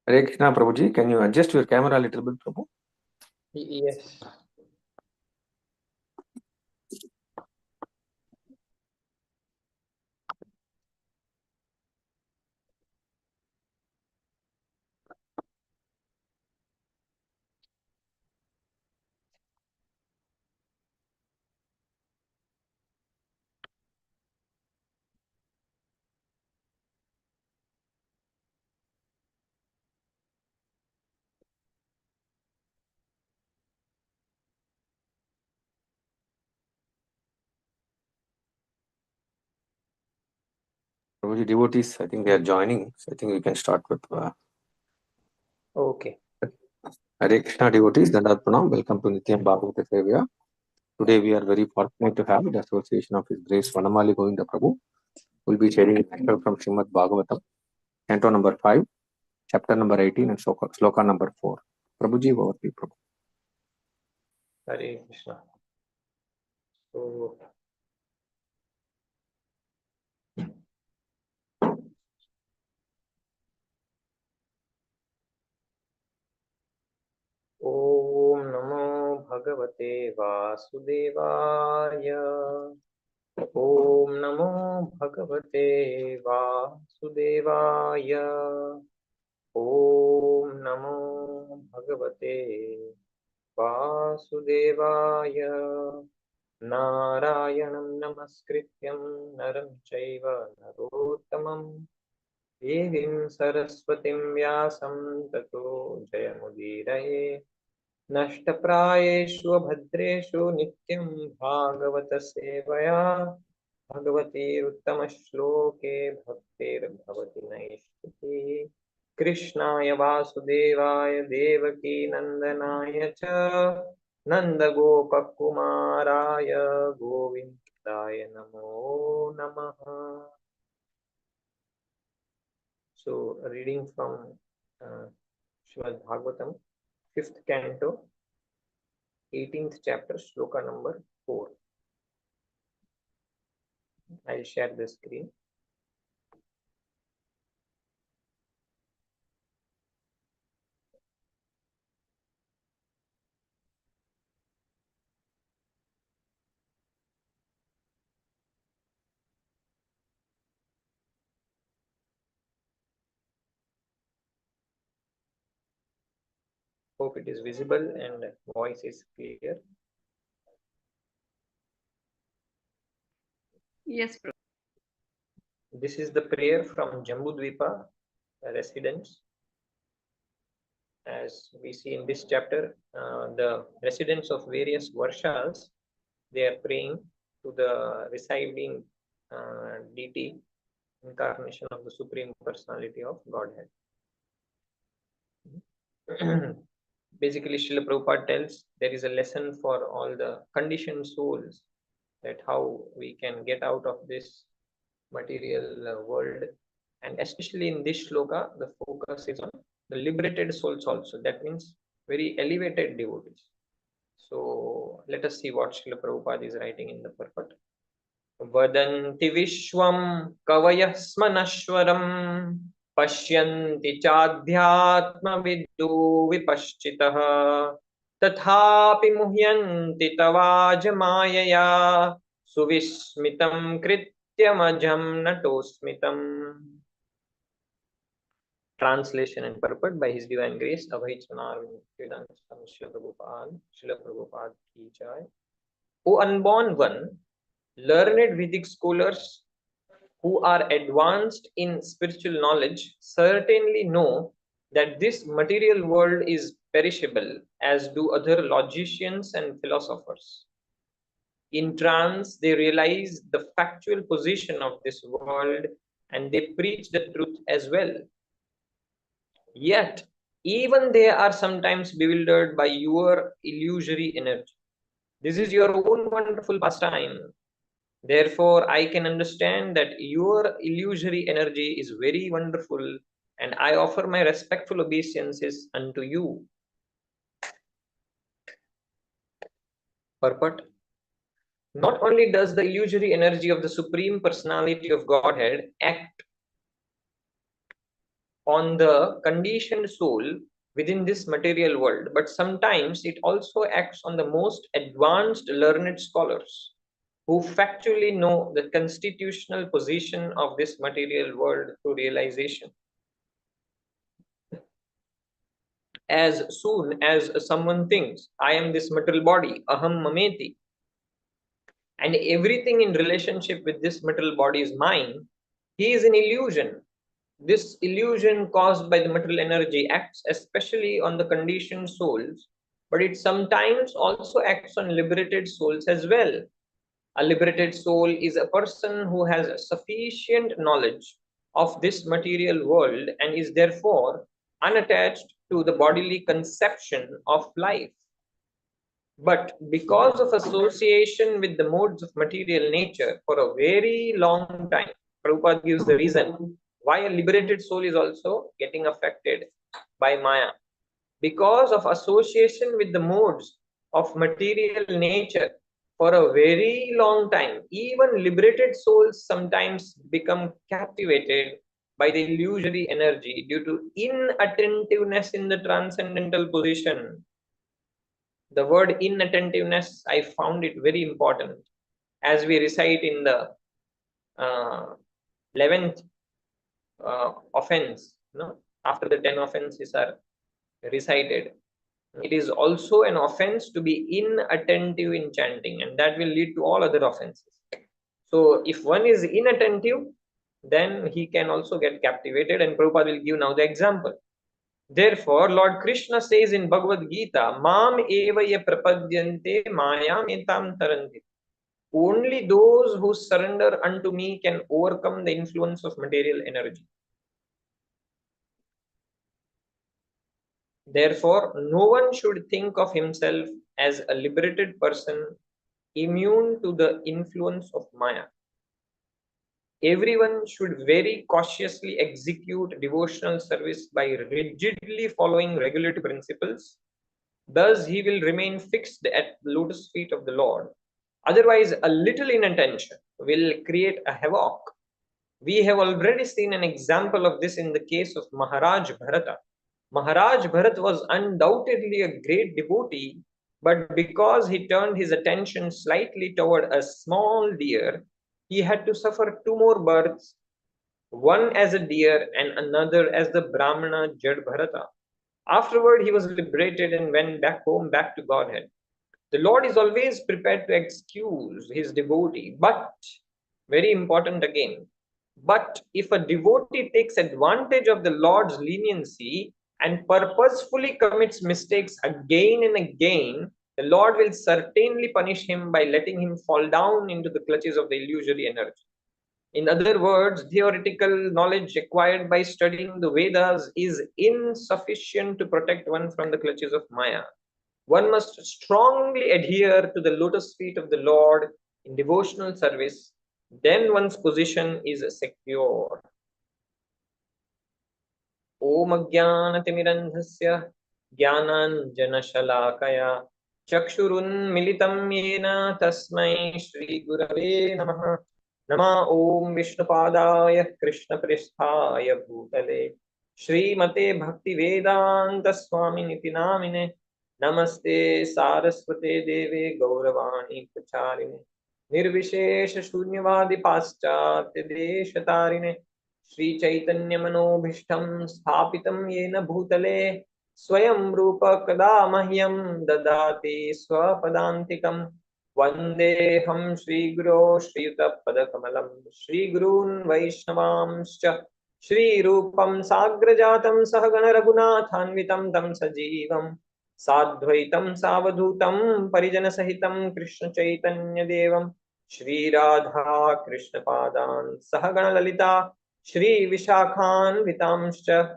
Hare Krishna, Prabhuji. Can you adjust your camera a little bit, Prabhu? Yes. Prabhuji, devotees, I think they are joining. So I think we can start with Okay. Hare Krishna devotees. Dandavat Pranam. Welcome to Nityam Bhagavata Sevaya. Today we are very fortunate to have the association of His Grace Vanamali Govinda Prabhu. We'll be sharing a lecture from Srimad Bhagavatam, Canto number 5, chapter number 18, and sloka number 4. Prabhuji, over to you, Prabhu. Hare Krishna. So, Om Namo Bhagavate Vasudevaya. Om Namo Bhagavate Vasudevaya. Om Namo Bhagavate Vasudevaya. Narayanam Namaskrityam Naram Chaiva Narottamam Devim Saraswatim Vyasam Tato Jayamudiraye Nashtaprayeshu Bhadreshu Nityam Bhagavata Sevaya Bhagavati Uttama-shloke Bhaktir Bhavati Naishti Krishnaya Vasudevaya Devaki Nandanaya Cha Nandagopakumaraya Govindaya Namo Namaha. So, reading from Srimad Bhagavatam, 5th canto, 18th chapter, shloka number 4. I'll share the screen. Hope it is visible and voice is clear. Yes, Prabhu. This is the prayer from Jambudvipa residents. As we see in this chapter, the residents of various varshas, they are praying to the residing deity, incarnation of the Supreme Personality of Godhead. Basically, Srila Prabhupada tells there is a lesson for all the conditioned souls, that how we can get out of this material world, and especially in this shloka the focus is on the liberated souls also. That means very elevated devotees. So let us see what Srila Prabhupada is writing in the purport. Vadanti Vishwam Kavayah Smanashwaram Pashyanti Chadhyatma Viddu Vipaschitah Tathapi Muhyanti Tavajmayaya Suvismitam Krityamajam Natosmitam. Translation and purport by His Divine Grace Abhay Chanarvind Vedanta Swami Srila Prabhupada Ki Jai. O unborn one, learned Vedic scholars who are advanced in spiritual knowledge certainly know that this material world is perishable, as do other logicians and philosophers. In trance, they realize the factual position of this world and they preach the truth as well. Yet, even they are sometimes bewildered by your illusory energy. This is your own wonderful pastime. Therefore, I can understand that your illusory energy is very wonderful, and I offer my respectful obeisances unto you. Purport. Not only does the illusory energy of the Supreme Personality of Godhead act on the conditioned soul within this material world, but sometimes it also acts on the most advanced learned scholars who factually know the constitutional position of this material world through realization. As soon as someone thinks, I am this material body, aham mameti, and everything in relationship with this material body is mine, he is an illusion. This illusion caused by the material energy acts especially on the conditioned souls, but it sometimes also acts on liberated souls as well. A liberated soul is a person who has sufficient knowledge of this material world and is therefore unattached to the bodily conception of life. But because of association with the modes of material nature for a very long time, Prabhupada gives the reason why a liberated soul is also getting affected by Maya. Because of association with the modes of material nature for a very long time, even liberated souls sometimes become captivated by the illusory energy due to inattentiveness in the transcendental position. The word inattentiveness, I found it very important as we recite in the 11th offense. No? After the 10 offenses are recited, it is also an offense to be inattentive in chanting, and that will lead to all other offenses. So if one is inattentive, then he can also get captivated, and Prabhupada will give now the example. Therefore, Lord Krishna says in Bhagavad Gita, Mam eva ye prapadyante mayam etam taranti. Only those who surrender unto me can overcome the influence of material energy. Therefore, no one should think of himself as a liberated person immune to the influence of Maya. Everyone should very cautiously execute devotional service by rigidly following regulatory principles. Thus, he will remain fixed at the lotus feet of the Lord. Otherwise, a little inattention will create a havoc. We have already seen an example of this in the case of Maharaj Bharata. Maharaj Bharat was undoubtedly a great devotee, but because he turned his attention slightly toward a small deer, he had to suffer two more births, one as a deer and another as the Brahmana Jad Bharata. Afterward, he was liberated and went back home, back to Godhead. The Lord is always prepared to excuse his devotee, but, very important again, but if a devotee takes advantage of the Lord's leniency and purposefully commits mistakes again and again, the Lord will certainly punish him by letting him fall down into the clutches of the illusory energy. In other words, theoretical knowledge acquired by studying the Vedas is insufficient to protect one from the clutches of Maya. One must strongly adhere to the lotus feet of the Lord in devotional service. Then one's position is secure. Om Ajnanatimirandhasya Jnananjanashalakaya Chakshurunmilitam Yena Tasmai Shri Gurave Namaha. Nama Om Vishnupadaya Krishna Pristhaya Bhutale Srimate Bhakti Vedanta Swami Niti Namine Namaste Saraswate Deve Gauravani Pracharine Nirvishesha Shunyavadi Paschatya Deshatarine Shri Chaitanya Manobhishtam Sthapitam Yena Bhutale Swayam Rupa Kada Mahyam Dadati Swapadantikam Vandeham Shri Guru Shri Padakamalam Shri Gurun Vaishnavamscha Shri Rupam Sagrajatam Sahagana Raghunathanvitam Tam Sajivam Sadvaitam Savadhutam Parijana Sahitam Krishna Chaitanya Devam Shri Radha Krishna Padan Sahagana Lalita Shri Vishakhan Vitamscha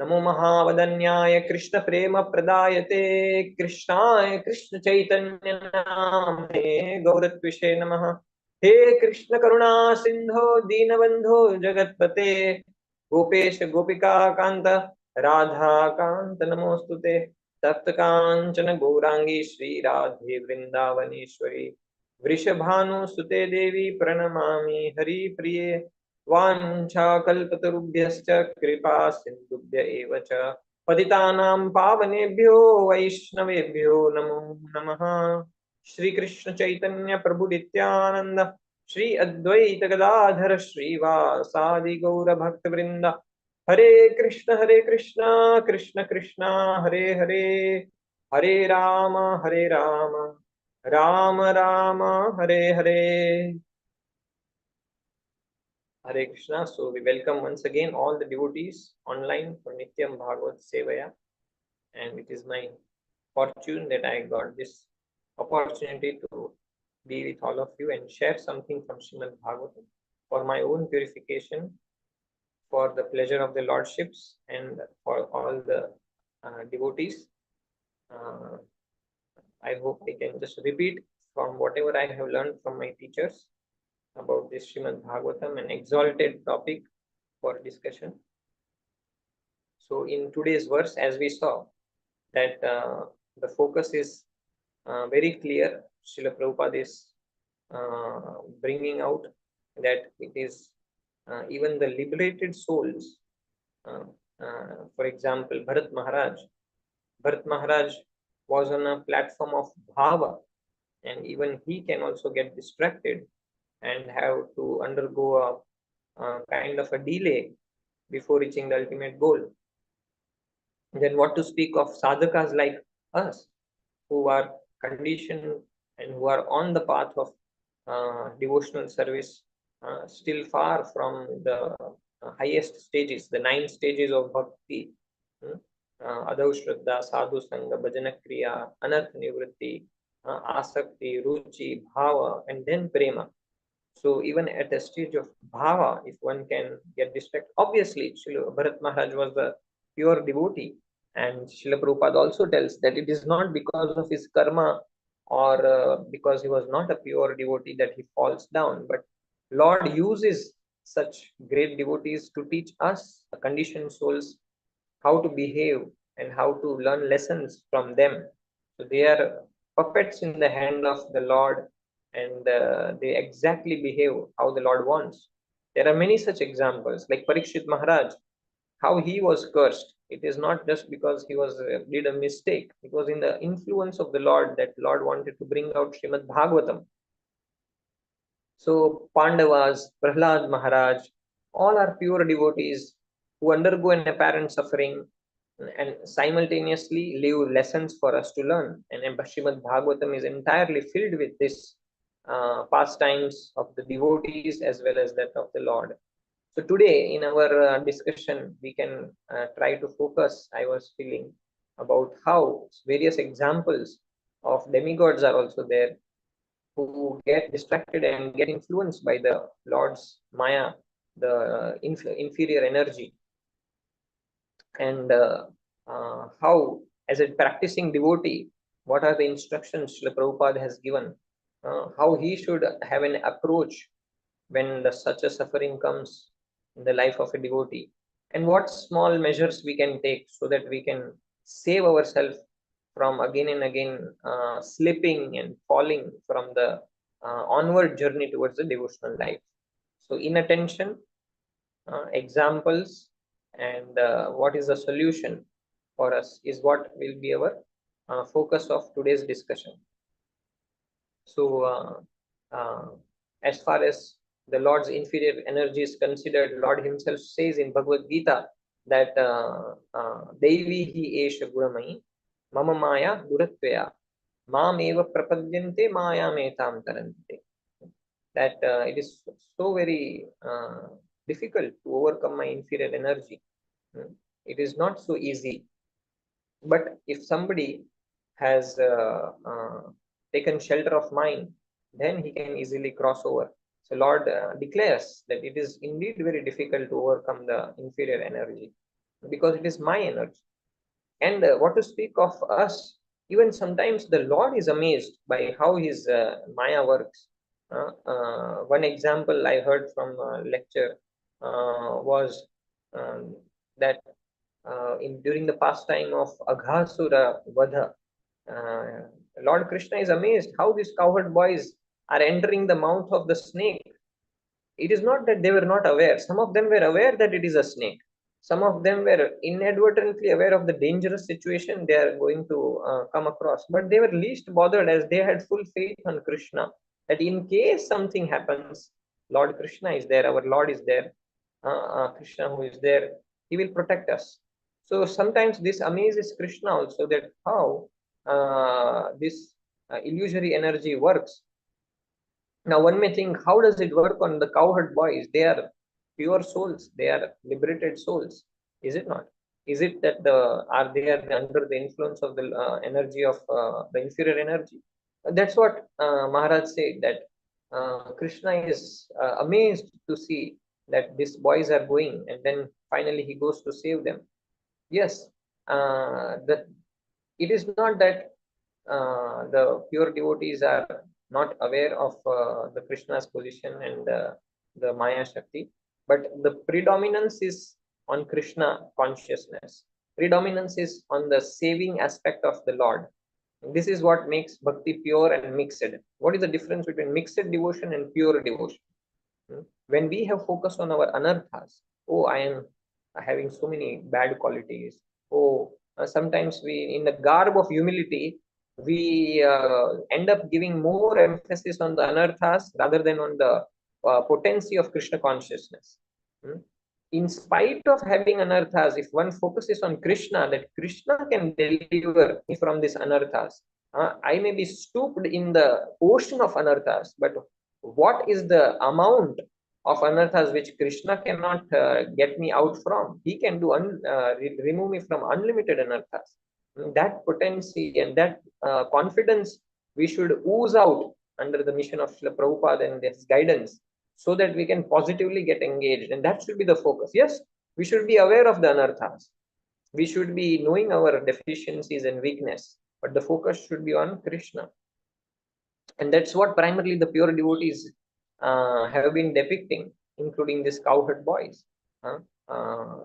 Namo Mahavadanyaya Krishna Prema Pradayate Krishnaya Krishna Chaitanya Namane Gauratvishe Namaha He Krishna Karuna Sindho Dinabandho Jagatpate Gopesh Gopika Kanta Radha Kanta Namostute Tapta Kanchana Gaurangi Shri Radhe Vrindavaneshwari Vrishabhanu Sute Devi Pranamami Hari Priye वाञ्छाकल्पतरुभ्यश्च कृपा सिन्धुभ्य एव च पतितानां पावनेभ्यो वैष्णवेभ्यो नमो नमः। श्री कृष्ण चैतन्य प्रभु नित्यानंद, श्री अद्वैत गदाधर श्रीवासादि गौर भक्त वृंद, हरे कृष्ण कृष्ण कृष्ण हरे हरे, हरे Ram Ram Ram Hare Hare, Hare Krishna. So we welcome once again all the devotees online for Nityam Bhagavad Sevaya, and it is my fortune that I got this opportunity to be with all of you and share something from Srimad Bhagavatam for my own purification, for the pleasure of the lordships, and for all the devotees. Uh, I hope I can just repeat from whatever I have learned from my teachers about this Srimad Bhagavatam, an exalted topic for discussion. So in today's verse, as we saw, that the focus is very clear. Srila Prabhupada is bringing out that it is even the liberated souls. Uh, for example, Bharat Maharaj was on a platform of bhava, and even he can also get distracted and have to undergo a kind of a delay before reaching the ultimate goal. Then what to speak of sadhakas like us, who are conditioned and who are on the path of devotional service, still far from the highest stages, the 9 stages of bhakti, Adau Shraddha, Sadhu Sangha, Bhajana Kriya, Anartha Nivritti, Asakti, Ruchi, Bhava, and then Prema. So even at a stage of bhava, if one can get distracted, obviously Srila Bharat Maharaj was the pure devotee, and Srila Prabhupada also tells that it is not because of his karma or because he was not a pure devotee that he falls down, but Lord uses such great devotees to teach us, conditioned souls, how to behave and how to learn lessons from them. So they are puppets in the hand of the Lord, and they exactly behave how the Lord wants. There are many such examples, like Parikshit Maharaj, how he was cursed. It is not just because he was did a mistake. It was in the influence of the Lord that Lord wanted to bring out Srimad Bhagavatam. So Pandavas, Prahlad Maharaj, all are pure devotees who undergo an apparent suffering and simultaneously leave lessons for us to learn. And Srimad Bhagavatam is entirely filled with this pastimes of the devotees as well as that of the Lord. So today in our discussion, we can try to focus, I was feeling, about how various examples of demigods are also there who get distracted and get influenced by the Lord's Maya, the inferior energy, and how, as a practicing devotee, what are the instructions Srila Prabhupada has given, how he should have an approach when such a suffering comes in the life of a devotee, and what small measures we can take so that we can save ourselves from again and again slipping and falling from the onward journey towards the devotional life. So, inattention, examples, and what is the solution for us is what will be our focus of today's discussion. So, as far as the Lord's inferior energy is considered, Lord Himself says in Bhagavad Gita that Devi hi esha guramai mama maya duratvaya mam eva prapadyante maya metam tarante. That it is so very difficult to overcome my inferior energy. It is not so easy. But if somebody has taken shelter of mine, then he can easily cross over. So Lord declares that it is indeed very difficult to overcome the inferior energy because it is my energy. And what to speak of us, even sometimes the Lord is amazed by how his Maya works. One example I heard from a lecture was that during the pastime of Aghasura Vadha, uh, Lord Krishna is amazed how these cowherd boys are entering the mouth of the snake It is not that they were not aware. Some of them were aware that it is a snake. Some of them were inadvertently aware of the dangerous situation they are going to come across. But they were least bothered as they had full faith on Krishna. That in case something happens, Lord Krishna is there, our Lord is there, Krishna who is there, he will protect us. So sometimes this amazes Krishna also, that how this illusory energy works. Now, one may think, how does it work on the cowherd boys? They are pure souls. They are liberated souls. Is it not? Is it that are they are under the influence of the energy of the inferior energy? That's what Maharaj said. That Krishna is amazed to see that these boys are going, and then finally he goes to save them. Yes, that it is not that the pure devotees are not aware of the Krishna's position and the Maya Shakti, but the predominance is on Krishna consciousness. Predominance is on the saving aspect of the Lord. This is what makes bhakti pure and mixed. What is the difference between mixed devotion and pure devotion? When we have focused on our anarthas, oh, I am having so many bad qualities. Oh, sometimes we, in the garb of humility, we end up giving more emphasis on the anarthas rather than on the potency of Krishna consciousness. Hmm? In spite of having anarthas, if one focuses on Krishna, that Krishna can deliver me from these anarthas. I may be stooped in the ocean of anarthas, but what is the amount of anarthas which Krishna cannot get me out from? He can do remove me from unlimited anarthas. That potency and that confidence we should ooze out under the mission of Srila Prabhupada and his guidance, so that we can positively get engaged. And that should be the focus. Yes, we should be aware of the anarthas. We should be knowing our deficiencies and weakness, but the focus should be on Krishna. And that's what primarily the pure devotees have been depicting, including these cowherd boys. Uh,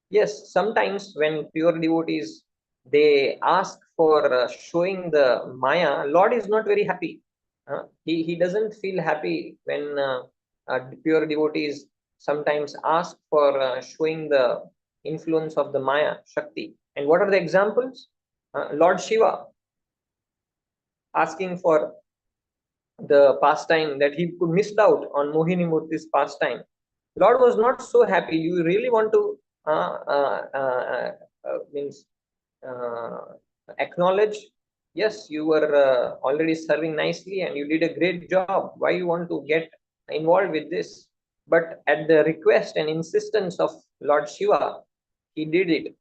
yes, sometimes when pure devotees they ask for showing the Maya, Lord is not very happy. He doesn't feel happy when pure devotees sometimes ask for showing the influence of the Maya Shakti. And what are the examples? Lord Shiva asking for the pastime, that he could missed out on Mohini Murti's pastime. Lord was not so happy. You really want to means acknowledge, yes, you were already serving nicely and you did a great job. Why you want to get involved with this? But at the request and insistence of Lord Shiva, he did it.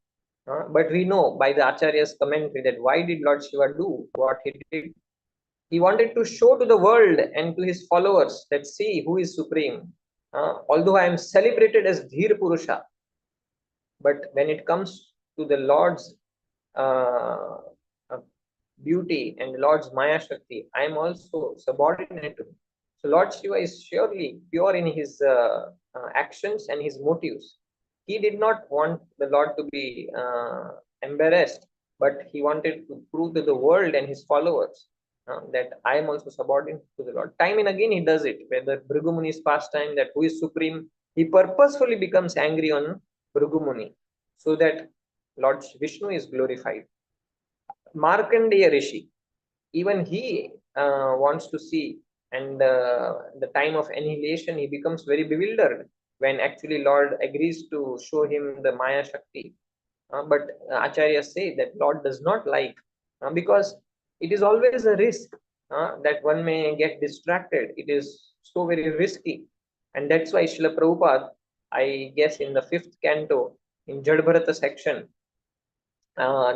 But we know by the Acharya's commentary that why did Lord Shiva do what he did? He wanted to show to the world and to his followers that see who is supreme. Although I am celebrated as Dhir Purusha, but when it comes to the Lord's uh, uh, beauty and Lord's Maya Shakti, I am also subordinate to him. So Lord Shiva is surely pure in his actions and his motives. He did not want the Lord to be embarrassed, but he wanted to prove to the world and his followers that I am also subordinate to the Lord. Time and again he does it. Whether Bhrigu pastime, that who is supreme, he purposefully becomes angry on Bhrigu so that Lord Vishnu is glorified. Markandeya Rishi, even he wants to see, and the time of annihilation, he becomes very bewildered when actually Lord agrees to show him the Maya Shakti. But Acharyas say that Lord does not like, because it is always a risk that one may get distracted. It is so very risky. And that's why Srila Prabhupada, I guess in the 5th canto, in Jadbharata section,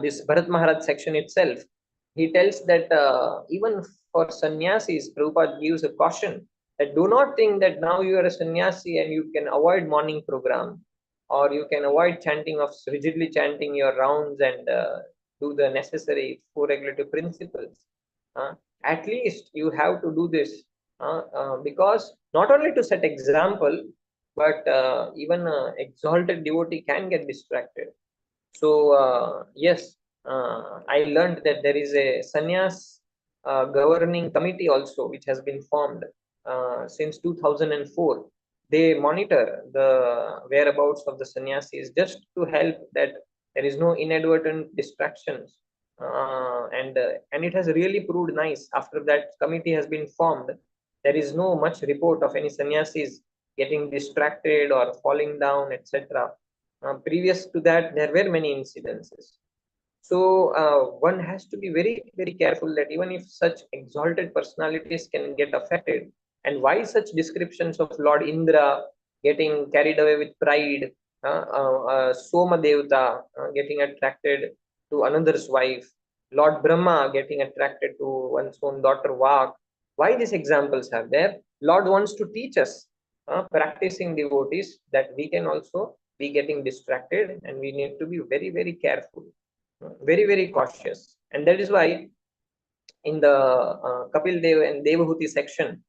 this Bharat Maharaj section itself, he tells that even for sannyasis, Prabhupada gives a caution that do not think that now you are a sannyasi and you can avoid morning program, or you can avoid chanting of rigidly chanting your rounds and do the necessary four regulative principles. At least you have to do this because not only to set example, but even exalted devotee can get distracted. So yes, I learned that there is a sannyas governing committee also, which has been formed since 2004. they monitor the whereabouts of the sannyasis just to help that there is no inadvertent distractions. And it has really proved nice. After that committee has been formed, there is no much report of any sannyasis getting distracted or falling down, etc. Previous to that, there were many incidences. So one has to be very, very careful that even if such exalted personalities can get affected, and why such descriptions of Lord Indra getting carried away with pride, Soma Devata getting attracted to another's wife, Lord Brahma getting attracted to one's own daughter Vak. Why these examples are there? Lord wants to teach us, practicing devotees, that we can also be getting distracted and we need to be very, very careful, very, very cautious. And that is why in the Kapil Dev and Devahuti section,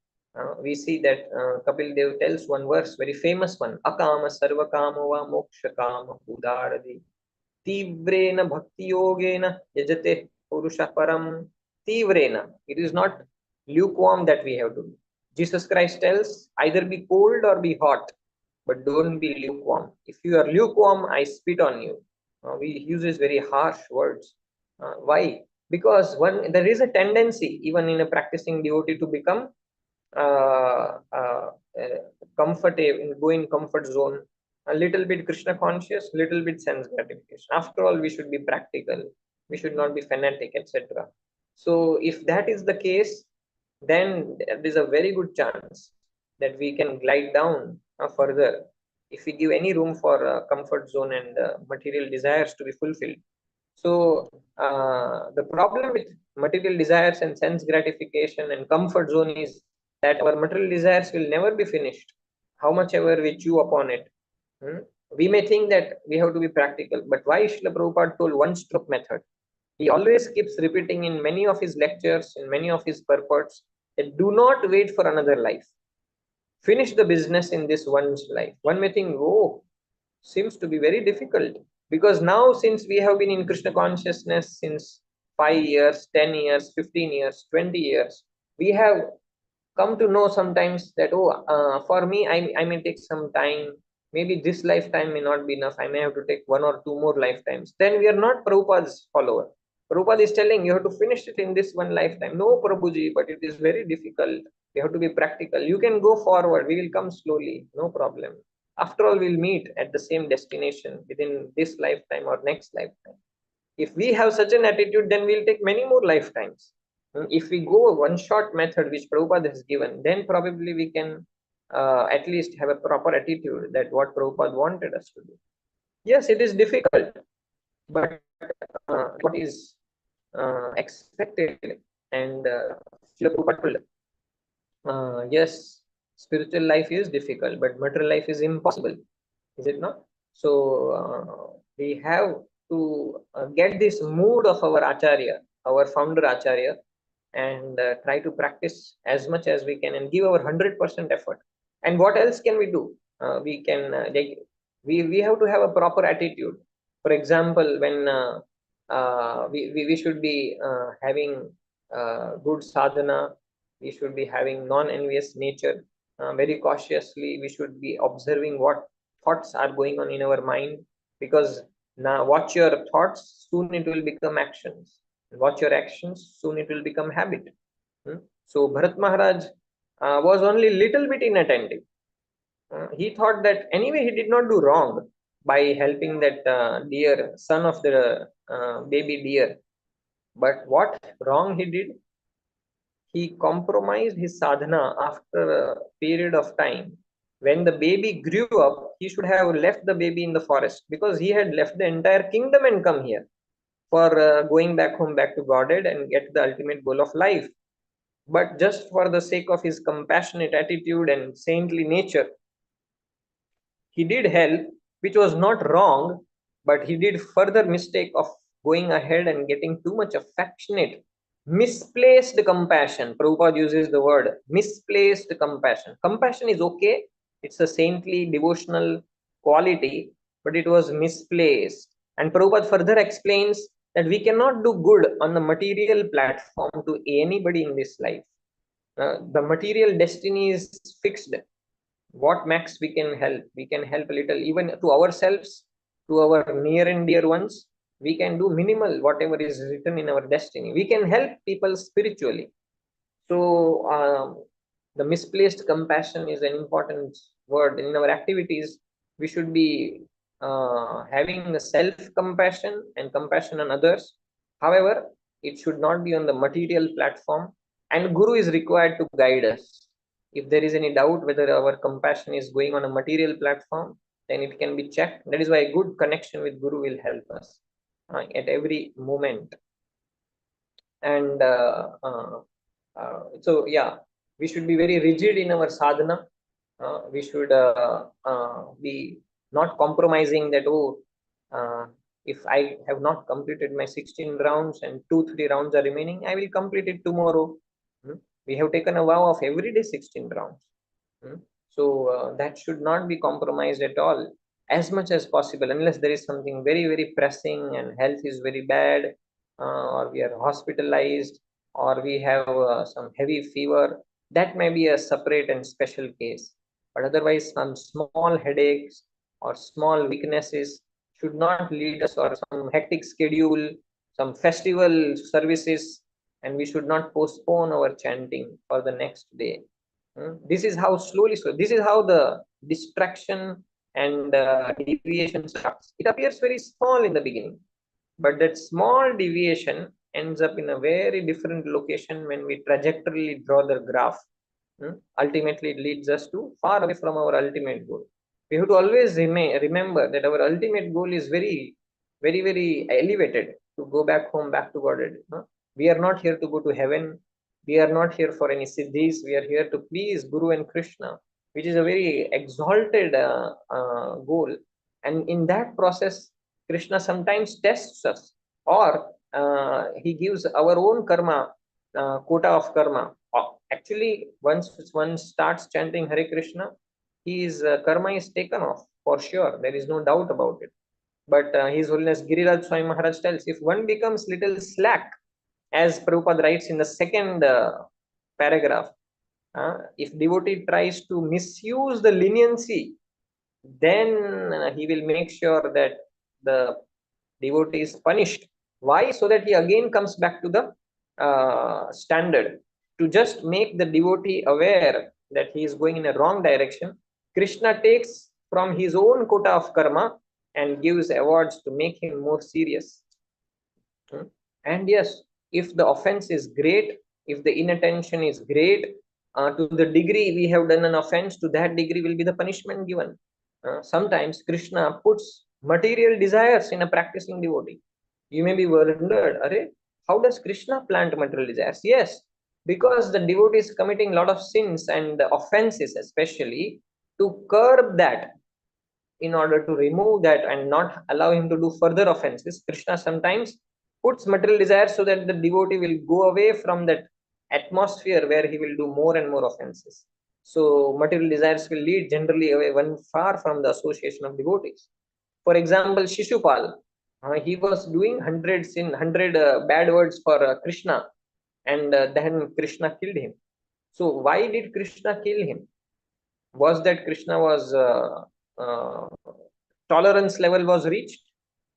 we see that Kapil Dev tells one verse, very famous one: Akama sarvakama va moksha kama udaradi tivrena bhakti yogena yajate purusha param. Tivrena, it is not lukewarm that we have to be. Jesus Christ tells, either be cold or be hot, but don't be lukewarm. If you are lukewarm, I spit on you. We uses very harsh words. Why? Because one, there is a tendency even in a practicing devotee to become uh, uh, uh, comfortable, go in comfort zone, a little bit Krishna conscious, little bit sense gratification. After all, we should be practical, we should not be fanatic, etc. So if that is the case, then there is a very good chance that we can glide down further if we give any room for comfort zone and material desires to be fulfilled. So the problem with material desires and sense gratification and comfort zone is that our material desires will never be finished, how much ever we chew upon it. Hmm? We may think that we have to be practical, but why Srila Prabhupada told one stroke method? He always keeps repeating in many of his lectures, in many of his purports, that do not wait for another life. Finish the business in this one's life. One may think, oh, seems to be very difficult, because now since we have been in Krishna consciousness since 5 years, 10 years, 15 years, 20 years, we have come to know sometimes that, oh, for me, I may take some time. Maybe this lifetime may not be enough. I may have to take one or two more lifetimes. Then we are not Prabhupada's follower. Prabhupada is telling you have to finish it in this one lifetime. No, Prabhuji, but it is very difficult. You have to be practical. You can go forward. We will come slowly. No problem. After all, we'll meet at the same destination within this lifetime or next lifetime. If we have such an attitude, then we'll take many more lifetimes. If we go one shot method which Prabhupada has given, then probably we can at least have a proper attitude that what Prabhupada wanted us to do. Yes, it is difficult, but what is expected, and yes, spiritual life is difficult, but material life is impossible, is it not? So we have to get this mood of our Acharya, our founder Acharya, and try to practice as much as we can and give our 100% effort. And what else can we do? We can like we have to have a proper attitude. For example, when we should be having good sadhana, we should be having non-envious nature. Very cautiously, we should be observing what thoughts are going on in our mind, because now watch your thoughts, soon it will become actions. Watch your actions, soon it will become habit. So Bharat Maharaj was only little bit inattentive. He thought that anyway he did not do wrong by helping that deer, son of the baby deer. But what wrong he did? He compromised his sadhana after a period of time. When the baby grew up, he should have left the baby in the forest, because he had left the entire kingdom and come here for going back home, back to Godhead and get the ultimate goal of life. But just for the sake of his compassionate attitude and saintly nature, he did help, which was not wrong, but he did further mistake of going ahead and getting too much affectionate, misplaced compassion. Prabhupada uses the word misplaced compassion. Compassion is okay, it's a saintly devotional quality, but it was misplaced. And Prabhupada further explains that we cannot do good on the material platform to anybody in this life. The material destiny is fixed. what max we can help. We can help a little, even to ourselves, to our near and dear ones. We can do minimal, whatever is written in our destiny. We can help people spiritually. So the misplaced compassion is an important word in our activities. We should be having self compassion and compassion on others. However, it should not be on the material platform, and Guru is required to guide us. If there is any doubt whether our compassion is going on a material platform, then it can be checked. That is why a good connection with Guru will help us at every moment. And so yeah, we should be very rigid in our sadhana. We should be not compromising that, oh, if I have not completed my 16 rounds and 2 3 rounds are remaining, I will complete it tomorrow. Hmm? We have taken a vow of every day 16 rounds. Hmm? So that should not be compromised at all, as much as possible, unless there is something very, very pressing and health is very bad, or we are hospitalized, or we have some heavy fever. That may be a separate and special case. But otherwise, some small headaches or small weaknesses should not lead us, or some hectic schedule, some festival services, and we should not postpone our chanting for the next day. This is how slowly, so this is how the distraction and deviation starts. It appears very small in the beginning, but that small deviation ends up in a very different location when we trajectorily draw the graph. Ultimately, it leads us to far away from our ultimate goal. We have to always remember that our ultimate goal is very, very, very elevated, to go back home, back to God. We are not here to go to heaven. We are not here for any siddhis. We are here to please Guru and Krishna, which is a very exalted goal. And in that process, Krishna sometimes tests us, or he gives our own karma, quota of karma. Actually, once one starts chanting Hare Krishna, his karma is taken off for sure. There is no doubt about it. But His Holiness Giriraj Swami Maharaj tells, if one becomes little slack, as Prabhupada writes in the second paragraph, if devotee tries to misuse the leniency, then he will make sure that the devotee is punished. Why? So that he again comes back to the standard. To just make the devotee aware that he is going in a wrong direction, Krishna takes from his own quota of karma and gives awards to make him more serious. And yes, if the offense is great, if the inattention is great, to the degree we have done an offense, to that degree will be the punishment given. Sometimes Krishna puts material desires in a practicing devotee. You may be wondered, Are, how does Krishna plant material desires? Yes, because the devotee is committing a lot of sins and offenses, especially to curb that, in order to remove that and not allow him to do further offenses, Krishna sometimes puts material desires so that the devotee will go away from that atmosphere where he will do more and more offenses. So material desires will lead generally away one far from the association of devotees. For example, Shishupal, he was doing hundred bad words for Krishna, and then Krishna killed him. So why did Krishna kill him? Was that Krishna was uh, tolerance level was reached?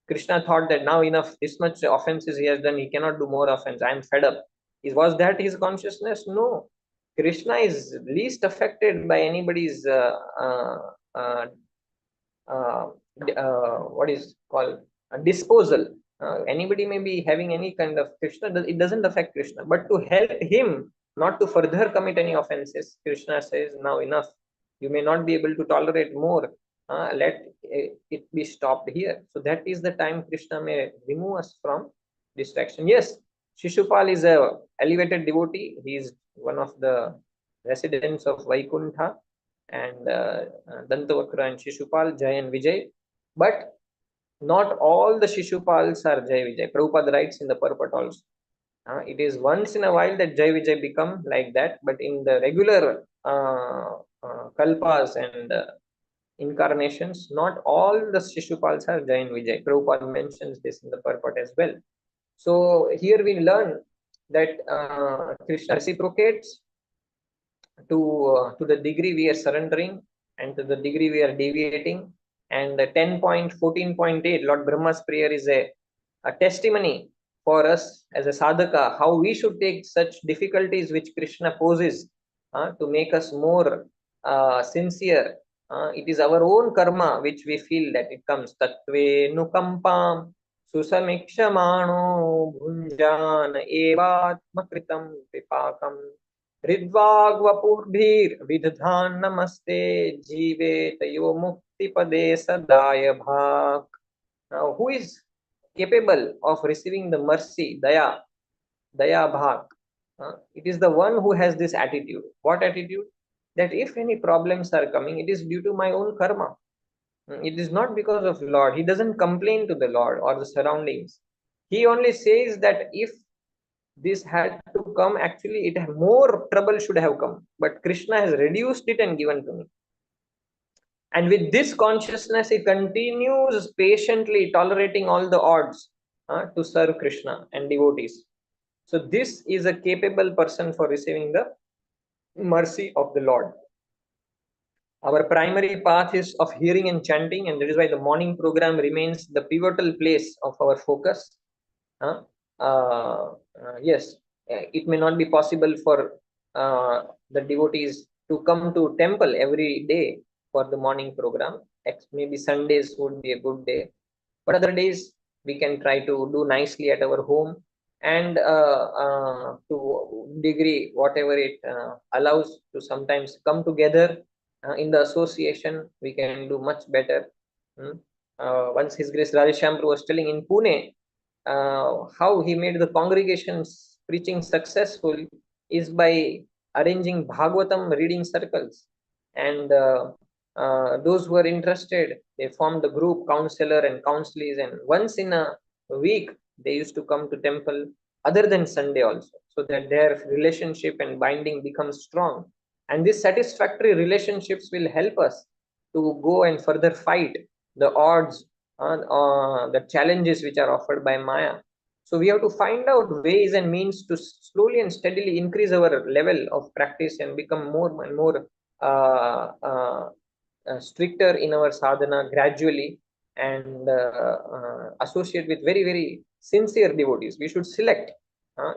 Krishna thought that now enough, this much offenses he has done, he cannot do more offense. I am fed up. Was that his consciousness? No. Krishna is least affected by anybody's uh, uh, what is called a disposal. Anybody may be having any kind of Krishna, it doesn't affect Krishna. But to help him not to further commit any offenses, Krishna says, now enough. You may not be able to tolerate more. Let it be stopped here. So that is the time Krishna may remove us from distraction. Yes, Shishupal is a elevated devotee. He is one of the residents of Vaikuntha, and Dantavakra and Shishupal, Jay and Vijay. But not all the Shishupals are Jay Vijay. Prabhupada writes in the purport also. It is once in a while that Jay Vijay become like that, but in the regular kalpas and incarnations, not all the Shishupals are Jay and Vijay. Prabhupada mentions this in the purport as well. So here we learn that Krishna reciprocates to the degree we are surrendering, and to the degree we are deviating. And 10.14.8, Lord Brahma's prayer is a testimony for us as a sadhaka, how we should take such difficulties which Krishna poses to make us more sincere. It is our own karma which we feel that it comes. Tattve nukampam susamikshmano bhunjan evatmakritam vipakam हृद्वाग्वपुर्भिर् विदधान् नमस्ते जीवे तयो मुक्तिपदे सदाय भाग. Now, who is capable of receiving the mercy, daya bhag? It is the one who has this attitude. What attitude? That if any problems are coming, it is due to my own karma. It is not because of Lord. He doesn't complain to the Lord or the surroundings. He only says that if this had to come, actually it more trouble should have come, but Krishna has reduced it and given to me. And with this consciousness, he continues patiently tolerating all the odds to serve Krishna and devotees. So this is a capable person for receiving the mercy of the Lord. Our primary path is of hearing and chanting, and that is why the morning program remains the pivotal place of our focus. Yes, it may not be possible for the devotees to come to temple every day for the morning program. Maybe Sundays would be a good day, but other days we can try to do nicely at our home, and to degree whatever it allows to sometimes come together in the association, we can do much better. Once His Grace Radheshyam was telling in Pune, how he made the congregations preaching successful is by arranging Bhagavatam reading circles. And those who are interested, they formed the group, counselor and counselees, and once in a week they used to come to temple, other than Sunday also, so that their relationship and binding becomes strong. And these satisfactory relationships will help us to go and further fight the odds, the challenges which are offered by Maya. So we have to find out ways and means to slowly and steadily increase our level of practice and become more and more stricter in our sadhana gradually, and associate with very, very sincere devotees. We should select.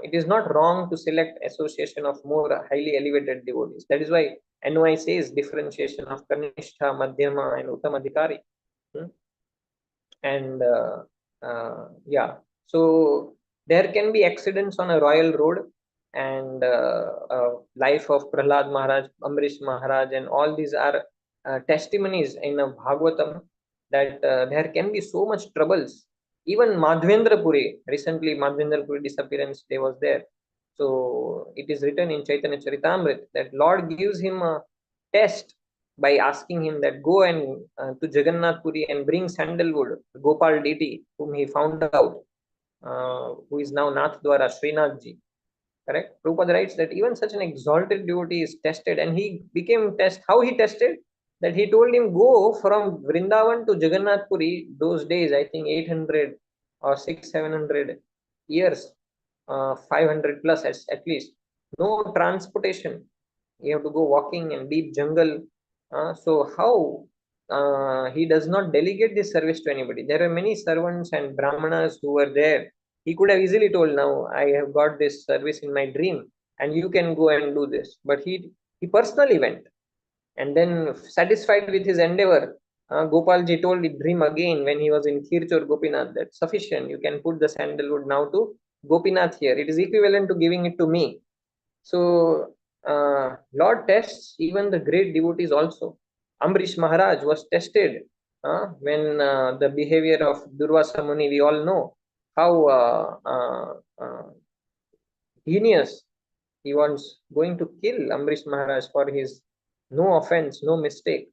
It is not wrong to select association of more highly elevated devotees. That is why NY says differentiation of Kanishta, Madhyama, and Uttamadhikari. And yeah, so there can be accidents on a royal road, and life of Prahlad Maharaj, Amrish Maharaj, and all these are testimonies in a Bhagavatam that there can be so much troubles. Even Madhvendra Puri, recently Madhvendra Puri disappearance day was there. So it is written in Chaitanya Charitamrita that Lord gives him a test by asking him that go and to Jagannath Puri and bring sandalwood, Gopal deity, whom he found out, who is now Nath Dwara, Srinath ji. Correct? Prabhupada writes that even such an exalted devotee is tested, and he became test. How he tested? That he told him, go from Vrindavan to Jagannath Puri. Those days, I think 800 or 700 years, 500 plus at least. No transportation. You have to go walking in deep jungle. So how he does not delegate this service to anybody? There are many servants and brahmanas who were there. He could have easily told, now I have got this service in my dream and you can go and do this, but he personally went. And then, satisfied with his endeavor, Gopalji told the dream again when he was in Khirchor Gopinath, that sufficient, you can put the sandalwood now to Gopinath here, it is equivalent to giving it to me. So Lord tests even the great devotees also. Amrish Maharaj was tested when the behavior of Durvasa Muni, we all know how heinous. He was going to kill Amrish Maharaj for his no offense, no mistake.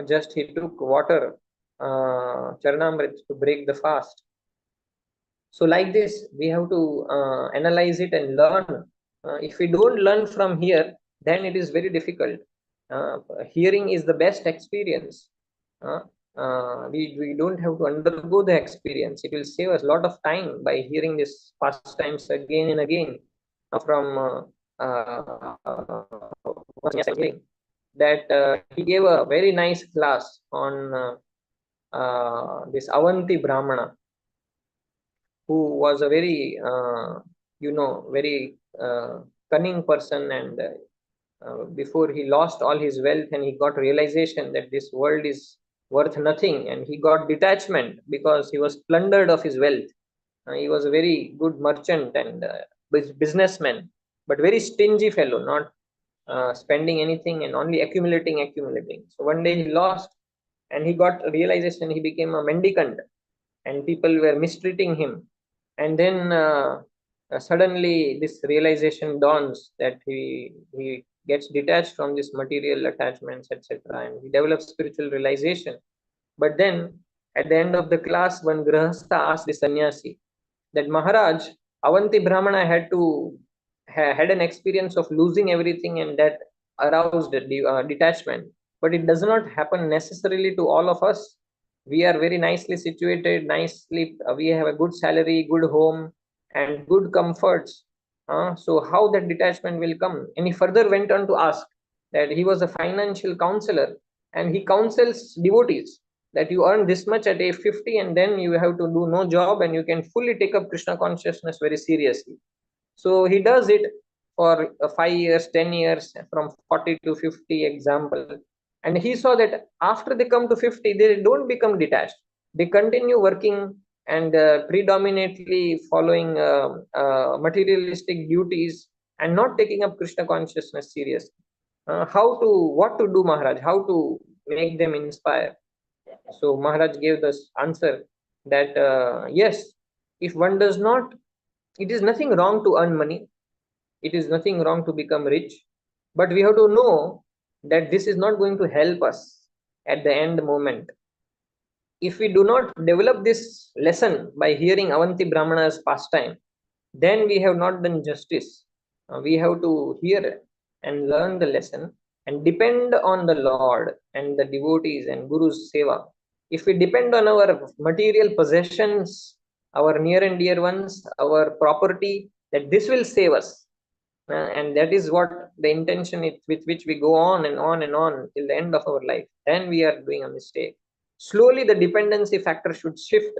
Just he took water, Charanamrit, to break the fast. So like this, we have to analyze it and learn. If we don't learn from here, then it is very difficult. Hearing is the best experience. We don't have to undergo the experience. It will save us a lot of time by hearing this pastimes again and again from hearing. that he gave a very nice class on this Avanti Brahmana, who was a very, very cunning person, and before he lost all his wealth and he got realization that this world is worth nothing, and he got detachment because he was plundered of his wealth. He was a very good merchant and businessman, but very stingy fellow, not spending anything and only accumulating. So one day he lost, and he got realization. He became a mendicant, and people were mistreating him. And then suddenly this realization dawns that he gets detached from this material attachments, etc., and he develops spiritual realization. But then at the end of the class, one grahastha asked the sannyasi that, Maharaj, Avanti Brahmana had an experience of losing everything, and that aroused detachment. But it does not happen necessarily to all of us. We are very nicely situated, nicely, we have a good salary, good home, and good comforts. So how that detachment will come? And he further went on to ask that he was a financial counselor, and he counsels devotees that you earn this much at age 50, and then you have to do no job, and you can fully take up Krishna consciousness very seriously. So he does it for 5 years, 10 years, from 40 to 50 example. And he saw that after they come to 50, they don't become detached. They continue working and predominantly following materialistic duties and not taking up Krishna consciousness seriously. What to do, Maharaj? How to make them inspire? So Maharaj gave this answer that yes, if one does not, it is nothing wrong to earn money, it is nothing wrong to become rich, but we have to know that this is not going to help us at the end moment. If we do not develop this lesson by hearing Avanti Brahmana's pastime, then we have not done justice. We have to hear and learn the lesson and depend on the Lord and the devotees and Guru's seva. If we depend on our material possessions, our near and dear ones, our property, that this will save us. And that is what the intention is, with which we go on and on and on till the end of our life, then we are doing a mistake. Slowly the dependency factor should shift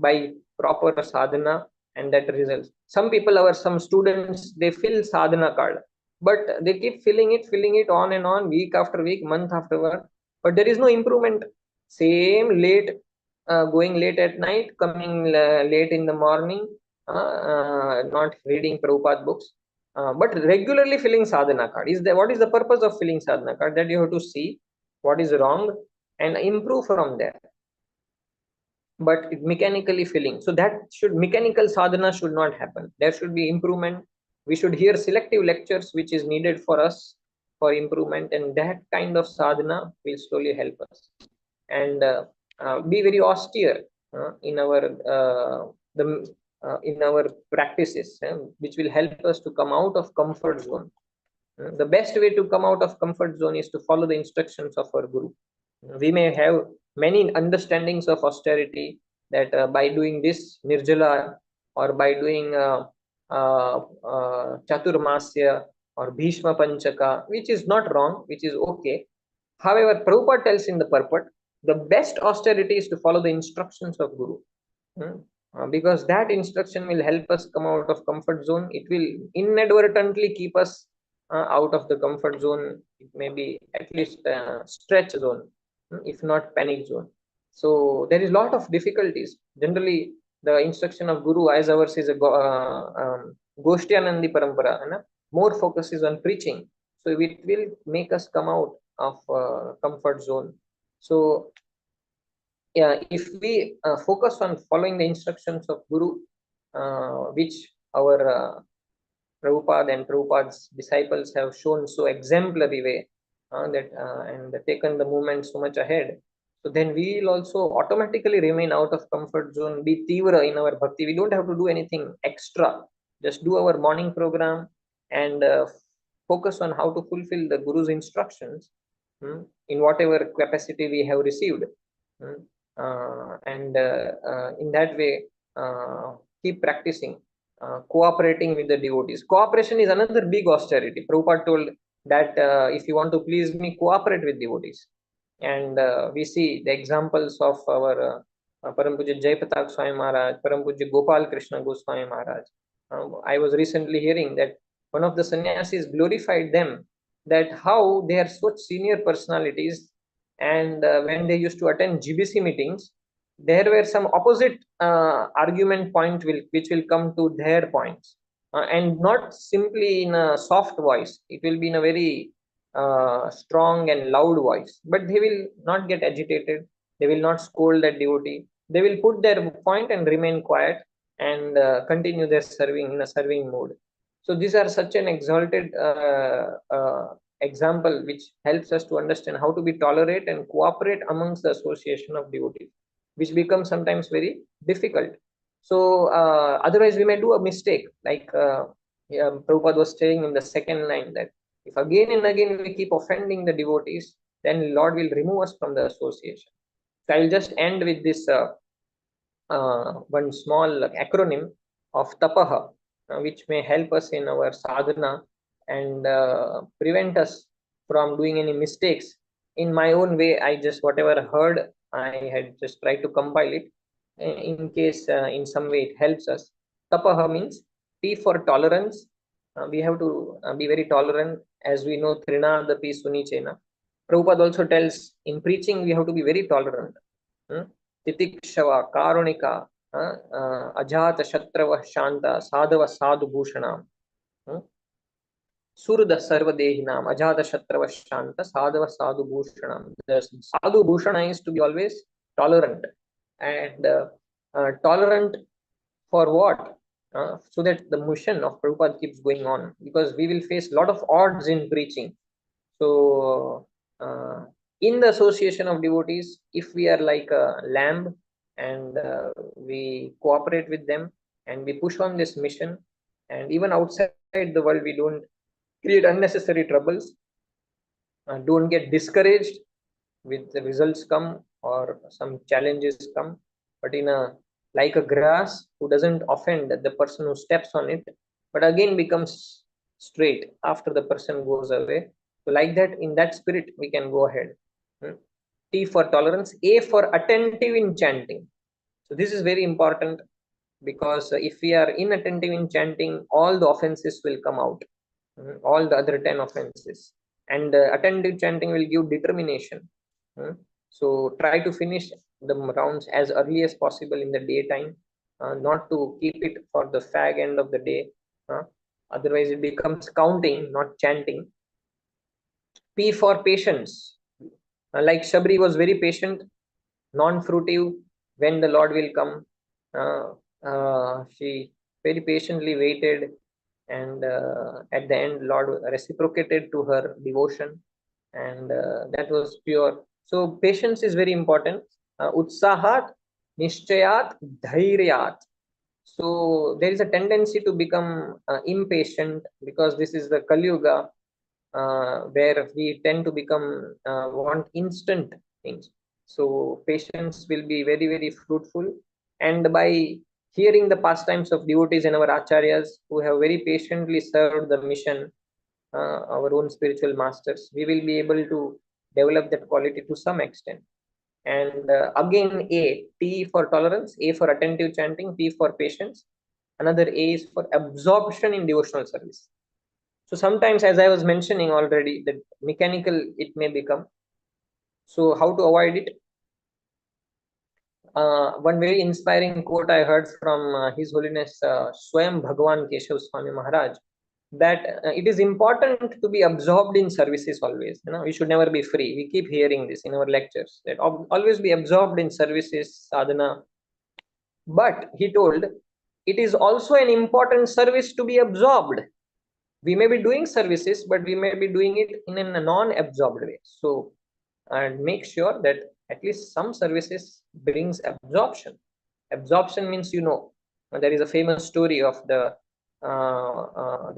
by proper sadhana, and that results. Some people, some students, they fill sadhana card, but they keep filling it on and on, week after week, month after month, but there is no improvement. Same late, going late at night, coming late in the morning, not reading Prabhupada books, but regularly filling sadhana card. What is the purpose of filling sadhana card? That you have to see what is wrong and improve from there. But mechanically filling, so that should, mechanical sadhana should not happen. There should be improvement. We should hear selective lectures which is needed for us for improvement, and that kind of sadhana will slowly help us. And be very austere in our practices, which will help us to come out of comfort zone. The best way to come out of comfort zone is to follow the instructions of our Guru. We may have many understandings of austerity, that by doing this Nirjala, or by doing Chaturmasya or Bhishma Panchaka, which is not wrong, which is okay. However, Prabhupada tells in the purport, the best austerity is to follow the instructions of Guru. Because that instruction will help us come out of comfort zone. It will inadvertently keep us out of the comfort zone. It may be at least stretch zone, if not panic zone. So there is a lot of difficulties. Generally, the instruction of Guru, as ours is a Goshtyanandi Parampara, more focus is on preaching. So it will make us come out of comfort zone. So yeah, if we focus on following the instructions of Guru, which our Prabhupada and Prabhupada's disciples have shown so exemplary way, and taken the movement so much ahead, so then we will also automatically remain out of comfort zone, be tivra in our bhakti. We don't have to do anything extra. Just do our morning program and focus on how to fulfill the Guru's instructions in whatever capacity we have received. And in that way, keep practicing, cooperating with the devotees. Cooperation is another big austerity. Prabhupada told that if you want to please me, cooperate with devotees. And we see the examples of our Param Pujya Jayapatak Swami Maharaj, Param Pujya Gopal Krishna Goswami Maharaj. I was recently hearing that one of the sannyasis glorified them, that how they are such senior personalities, and when they used to attend GBC meetings, there were some opposite argument point which will come to their points, and not simply in a soft voice. It will be in a very strong and loud voice, but they will not get agitated. They will not scold that devotee. They will put their point and remain quiet, and continue their serving in a serving mode. So these are such an exalted example which helps us to understand how to be tolerate and cooperate amongst the association of devotees, which becomes sometimes very difficult. So otherwise we may do a mistake, like yeah, Prabhupada was saying in the second line, that if again and again we keep offending the devotees, then Lord will remove us from the association. So I'll just end with this one small acronym of tapaha, which may help us in our sadhana and prevent us from doing any mistakes. In my own way, I just whatever heard, I had just tried to compile it, in case in some way it helps us. Tapaha means T for tolerance. We have to be very tolerant, as we know Trinadapi Sunichena. Prabhupada also tells in preaching we have to be very tolerant. तितिक्षव कारुणिका अजात शत्रव शांत साधव साधु भूषणाम सुहृद सर्वदेहिनाम अजात शत्रव शांत साधव साधु भूषणाम. The sadhu bhushana is to be always tolerant, and tolerant for what? So that the mission of Prabhupada keeps going on, because we will face a lot of odds in preaching. So in the association of devotees, if we are like a lamb, and we cooperate with them and we push on this mission, and even outside the world we don't create unnecessary troubles, don't get discouraged with the results come or some challenges come, but in a like a grass who doesn't offend the person who steps on it, but again becomes straight after the person goes away. So like that, in that spirit we can go ahead. T for tolerance, A for attentive in chanting. So this is very important, because if we are inattentive in chanting, all the offenses will come out, all the other 10 offenses, and attentive chanting will give determination. So try to finish the rounds as early as possible in the daytime, not to keep it for the fag end of the day. Otherwise it becomes counting, not chanting. P for patience. Like Shabri was very patient, non-fruitive when the Lord will come. She very patiently waited, and at the end Lord reciprocated to her devotion, and that was pure. So patience is very important. Utsahat, Nishchayat, Dhairyat. So there is a tendency to become impatient, because this is the Kali Yuga, where we tend to become want instant things. So patience will be very, very fruitful. And by hearing the pastimes of devotees and our acharyas who have very patiently served the mission, our own spiritual masters, we will be able to develop that quality to some extent. And again, A, T for tolerance, A for attentive chanting, P for patience. Another A is for absorption in devotional service. So sometimes, as I was mentioning already, that mechanical it may become. So how to avoid it? One very inspiring quote I heard from His Holiness Swayam Bhagavan Keshav Swami Maharaj, that it is important to be absorbed in services always. We should never be free. We keep hearing this in our lectures, that always be absorbed in services, sadhana. But he told, it is also an important service to be absorbed. We may be doing services, but we may be doing it in a non-absorbed way. So and make sure that at least some services brings absorption. Absorption means, there is a famous story of the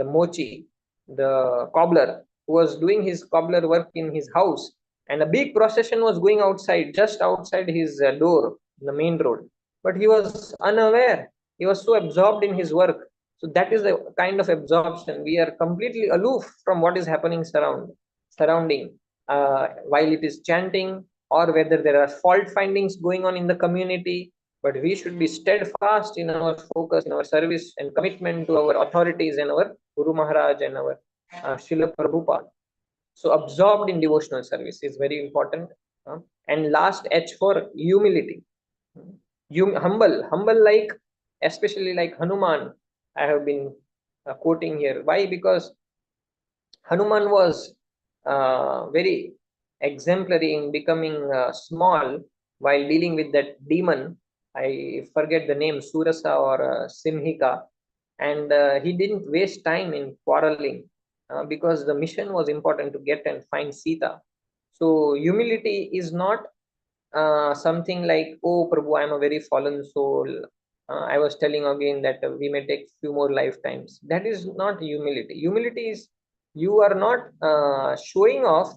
mochi, the cobbler, who was doing his cobbler work in his house, and a big procession was going outside, just outside his door, the main road, but he was unaware. He was so absorbed in his work So that is a kind of absorption. We are completely aloof from what is happening surrounding, while it is chanting, or whether there are fault findings going on in the community. But we should be steadfast in our focus, in our service and commitment to our authorities and our Guru Maharaj and our Srila Prabhupada. So absorbed in devotional service is very important. And last H for humility. Humble, like, especially like Hanuman. I have been quoting here. Why? Because Hanuman was very exemplary in becoming small while dealing with that demon. I forget the name, Surasa or Simhika, and he didn't waste time in quarreling, because the mission was important to get and find Sita. So humility is not something like, oh Prabhu, I'm a very fallen soul. I was telling again that we may take few more lifetimes. That is not humility. Humility is you are not showing off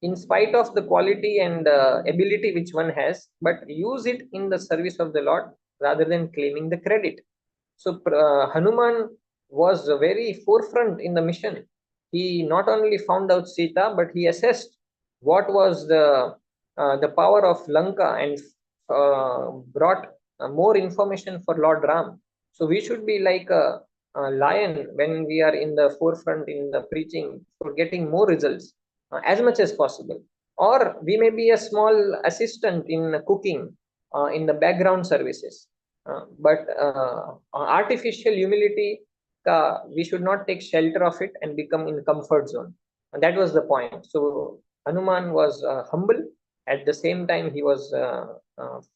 in spite of the quality and ability which one has, but use it in the service of the Lord rather than claiming the credit. So Hanuman was very forefront in the mission. He not only found out Sita, but he assessed what was the power of Lanka, and brought more information for Lord Ram. So we should be like a lion when we are in the forefront in the preaching for getting more results as much as possible. Or we may be a small assistant in cooking, in the background services. But artificial humility, we should not take shelter of it and become in comfort zone. And that was the point. So Hanuman was humble. At the same time, he was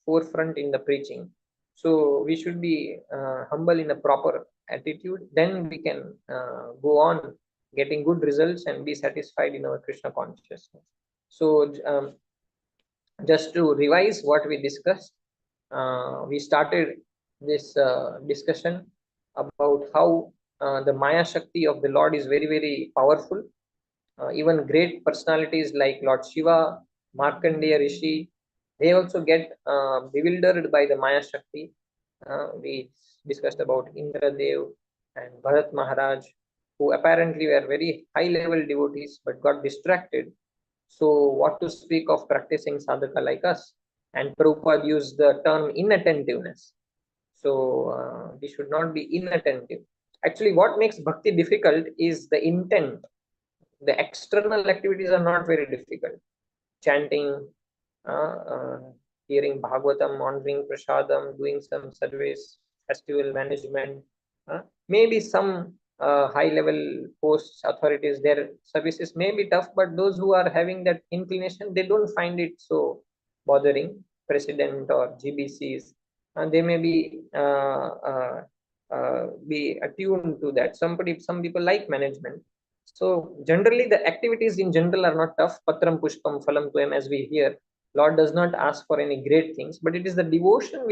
forefront in the preaching. So we should be humble in a proper attitude. Then we can go on getting good results and be satisfied in our Krishna consciousness. So just to revise what we discussed, we started this discussion about how the Maya Shakti of the Lord is very, very powerful. Even great personalities like Lord Shiva, Markandeya Rishi, they also get bewildered by the Maya Shakti. We discussed about Indra Dev and Bharat Maharaj, who apparently were very high level devotees but got distracted. So, what to speak of practicing sadhaka like us? And Prabhupada used the term inattentiveness. So, we should not be inattentive. Actually, what makes bhakti difficult is the intent. The external activities are not very difficult. Chanting, uh, hearing Bhagavatam, honoring Prasadam, doing some service, festival management, maybe some high level posts, authorities, their services may be tough, but those who are having that inclination, they don't find it so bothering. President or GBCs, and they may be attuned to that. Some people like management. So generally, the activities in general are not tough. Patram pushpam phalam tuam, as we hear. Lord does not ask for any great things, but it is the devotion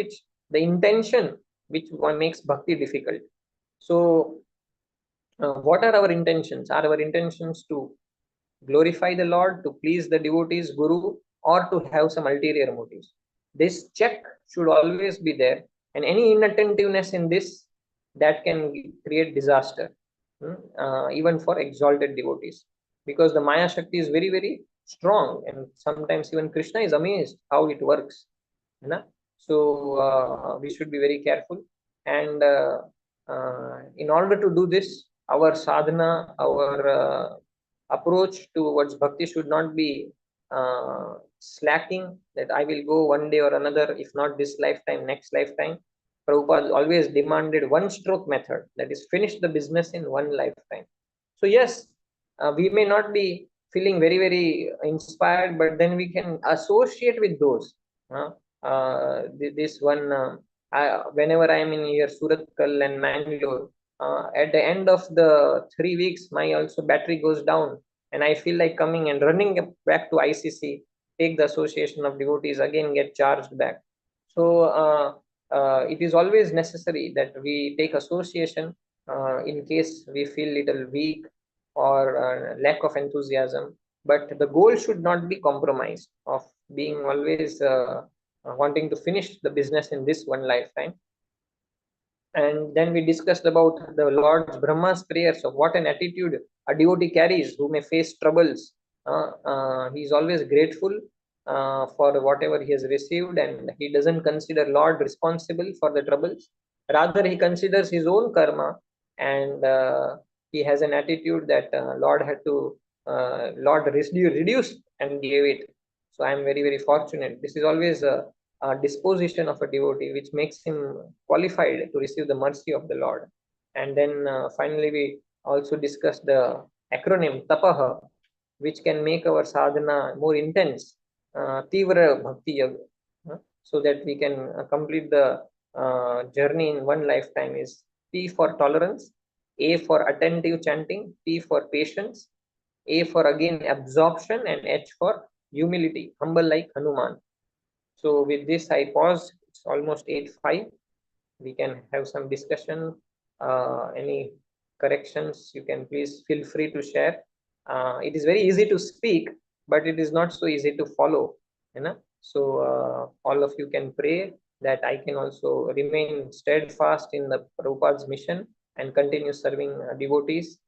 the intention, which one makes bhakti difficult. So, what are our intentions? Are our intentions to glorify the Lord, to please the devotees, Guru, or to have some ulterior motives? This check should always be there, and any inattentiveness in this, that can create disaster, even for exalted devotees, because the Maya Shakti is very, very strong, and sometimes even Krishna is amazed how it works. So we should be very careful, and in order to do this, our sadhana, our approach towards bhakti should not be slacking, that I will go one day or another, if not this lifetime, next lifetime. Prabhupada always demanded one stroke method, that is, finish the business in one lifetime. So, yes, we may not be feeling very, very inspired, but then we can associate with those. This one, whenever I am in here, Suratkal and Mangalore, at the end of the 3 weeks, my also battery goes down, and I feel like coming and running back to ICC, take the Association of Devotees, again get charged back. So it is always necessary that we take association in case we feel little weak or lack of enthusiasm. But the goal should not be compromised of being always wanting to finish the business in this one lifetime. And then we discussed about the Lord's Brahma's prayers, of what an attitude a devotee carries who may face troubles. He is always grateful for whatever he has received, and he doesn't consider Lord responsible for the troubles. Rather, he considers his own karma, and he has an attitude that Lord had to Lord reduce and gave it. So I am very, very fortunate. This is always disposition of a devotee which makes him qualified to receive the mercy of the Lord. And then finally we also discussed the acronym tapaha, which can make our sadhana more intense, tivra bhakti yoga, so that we can complete the journey in one lifetime. Is T for tolerance, A for attentive chanting, P for patience, A for again absorption, and H for humility, humble like Hanuman. So with this, I pause. It's almost 8:05. We can have some discussion. Any corrections, you can please feel free to share. It is very easy to speak, but it is not so easy to follow. You know? So all of you can pray that I can also remain steadfast in the Prabhupada's mission and continue serving devotees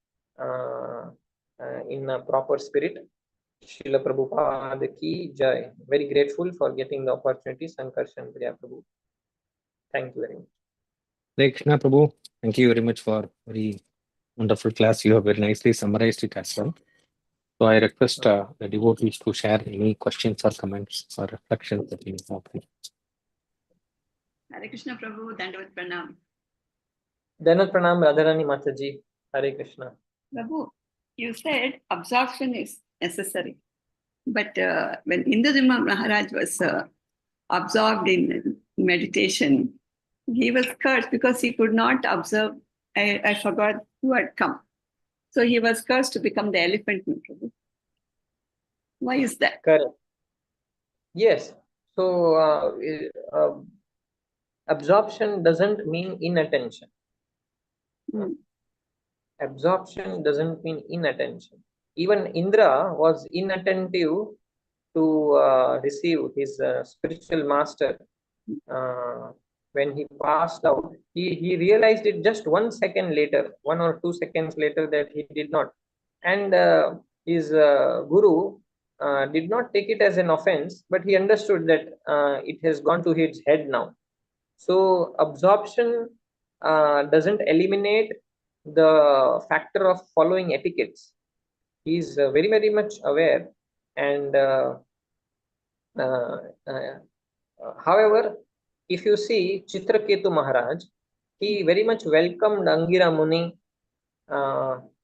in a proper spirit. Srila Prabhupada ki jai. Very grateful for getting the opportunity, Sankarshan Priya Prabhu. Thank you very much. Hare Krishna Prabhu, thank you very much for very wonderful class. You have very nicely summarized it as well. So I request the devotees to share any questions or comments or reflections that you have. Hare Krishna Prabhu, Dandavat Pranam. Dandavat Pranam, Radharani Mataji. Hare Krishna. Prabhu, you said absorption is necessary. But when Indrajima Maharaj was absorbed in meditation, he was cursed because he could not observe. I forgot who had come. So he was cursed to become the elephant. Why is that? Correct. Yes. So absorption doesn't mean inattention. Absorption doesn't mean inattention. Even Indra was inattentive to receive his spiritual master. When he passed out, he realized it just 1 second later, 1 or 2 seconds later, that he did not. And his guru did not take it as an offense, but he understood that it has gone to his head now. So absorption doesn't eliminate the factor of following etiquettes. He is very, very much aware. And however, if you see Chitraketu Maharaj, he very much welcomed Angira Muni.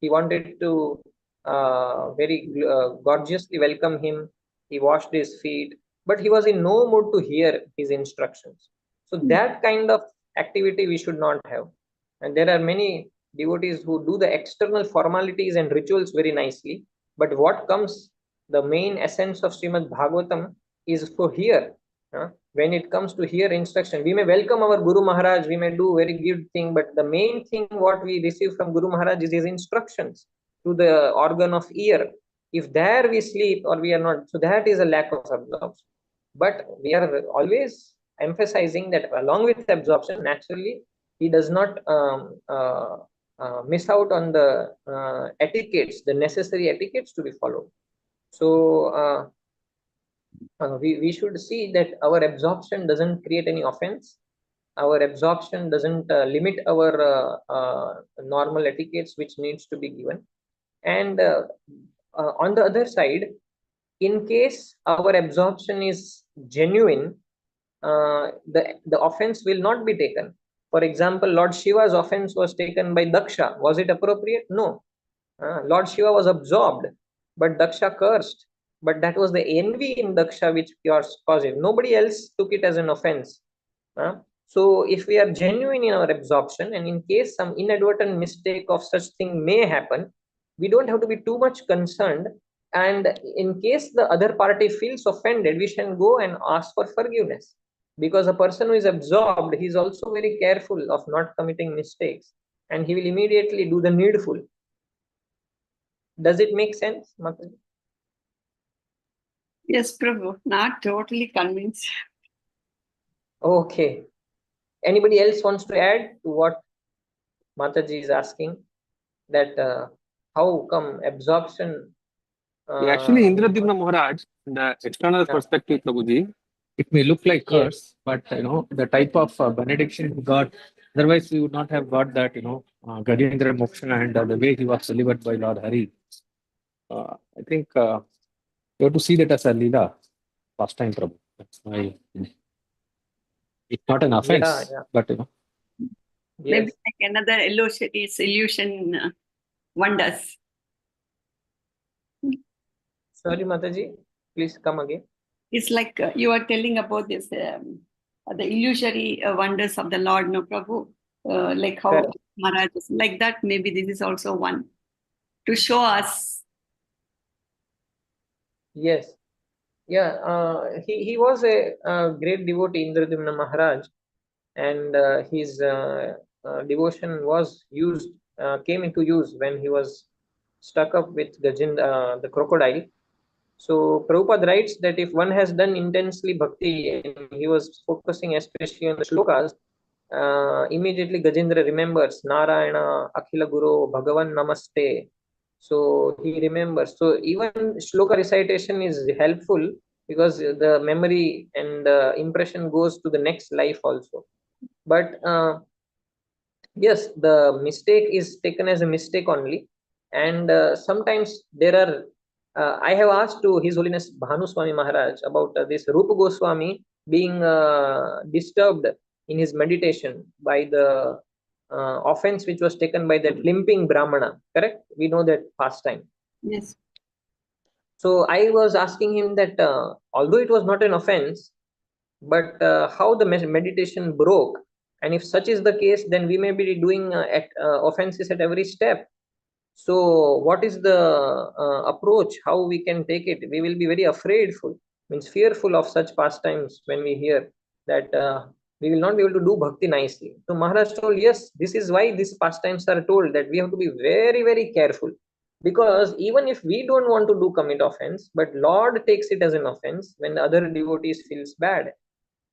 He wanted to very gorgeously welcome him. He washed his feet, but he was in no mood to hear his instructions. So that kind of activity we should not have. And there are many devotees who do the external formalities and rituals very nicely, but what comes, the main essence of Srimad Bhagavatam is to hear. When it comes to hear instruction, we may welcome our Guru Maharaj, we may do very good thing, but the main thing what we receive from Guru Maharaj is his instructions through the organ of ear. If there we sleep or we are not, so that is a lack of absorption. But we are always emphasizing that along with absorption, naturally, he does not miss out on the etiquettes, the necessary etiquettes to be followed. So we should see that our absorption doesn't create any offense. Our absorption doesn't limit our normal etiquettes which needs to be given. And on the other side, in case our absorption is genuine, the offense will not be taken. For example, Lord Shiva's offense was taken by Daksha. Was it appropriate? No. Lord Shiva was absorbed, but Daksha cursed. But that was the envy in Daksha which caused it. Nobody else took it as an offense. So if we are genuine in our absorption, and in case some inadvertent mistake of such thing may happen, we don't have to be too much concerned. And in case the other party feels offended, we can go and ask for forgiveness. Because a person who is absorbed, he is also very careful of not committing mistakes, and he will immediately do the needful. Does it make sense, Mataji? Yes, Prabhu, not totally convinced. Okay. Anybody else wants to add to what Mataji is asking? That how come absorption? Actually, Indradimna Maharaj, the external perspective, Prabhuji, it may look like Yes. curse, but the type of benediction he got, otherwise we would not have got that, Gajendra Moksha and the way he was delivered by Lord Hari. I think you have to see that as a Leela, pastime, Prabhu. That's my. It's not an offense, Yeah. but Maybe Yes. like another illusion wonders. Sorry, Mataji, please come again. It's like you are telling about this, the illusory wonders of the Lord, no Prabhu. Like how Correct. Maharaj is like that. Maybe this is also one to show us. Yes. Yeah. He was a great devotee, Indradimna Maharaj, and his devotion was came into use when he was stuck up with Gajendra, the crocodile. So Prabhupada writes that if one has done intensely bhakti and he was focusing especially on the shlokas, immediately Gajendra remembers Narayana, Akhila Guru, Bhagavan Namaste. So he remembers. So even shloka recitation is helpful because the memory and impression goes to the next life also. But yes, the mistake is taken as a mistake only, and sometimes there are. I have asked to His Holiness Bhanu Swami Maharaj about this Rupa Goswami being disturbed in his meditation by the offense which was taken by that limping Brahmana. Correct? We know that pastime. Yes. So I was asking him that although it was not an offense, but how the meditation broke, and if such is the case, then we may be doing offenses at every step. So what is the approach, how we can take it? We will be very afraidful, means fearful of such pastimes when we hear that we will not be able to do bhakti nicely. So Maharaj told, yes, this is why these pastimes are told, that we have to be very, very careful, because even if we don't want to do commit offense, but Lord takes it as an offense when the other devotees feels bad.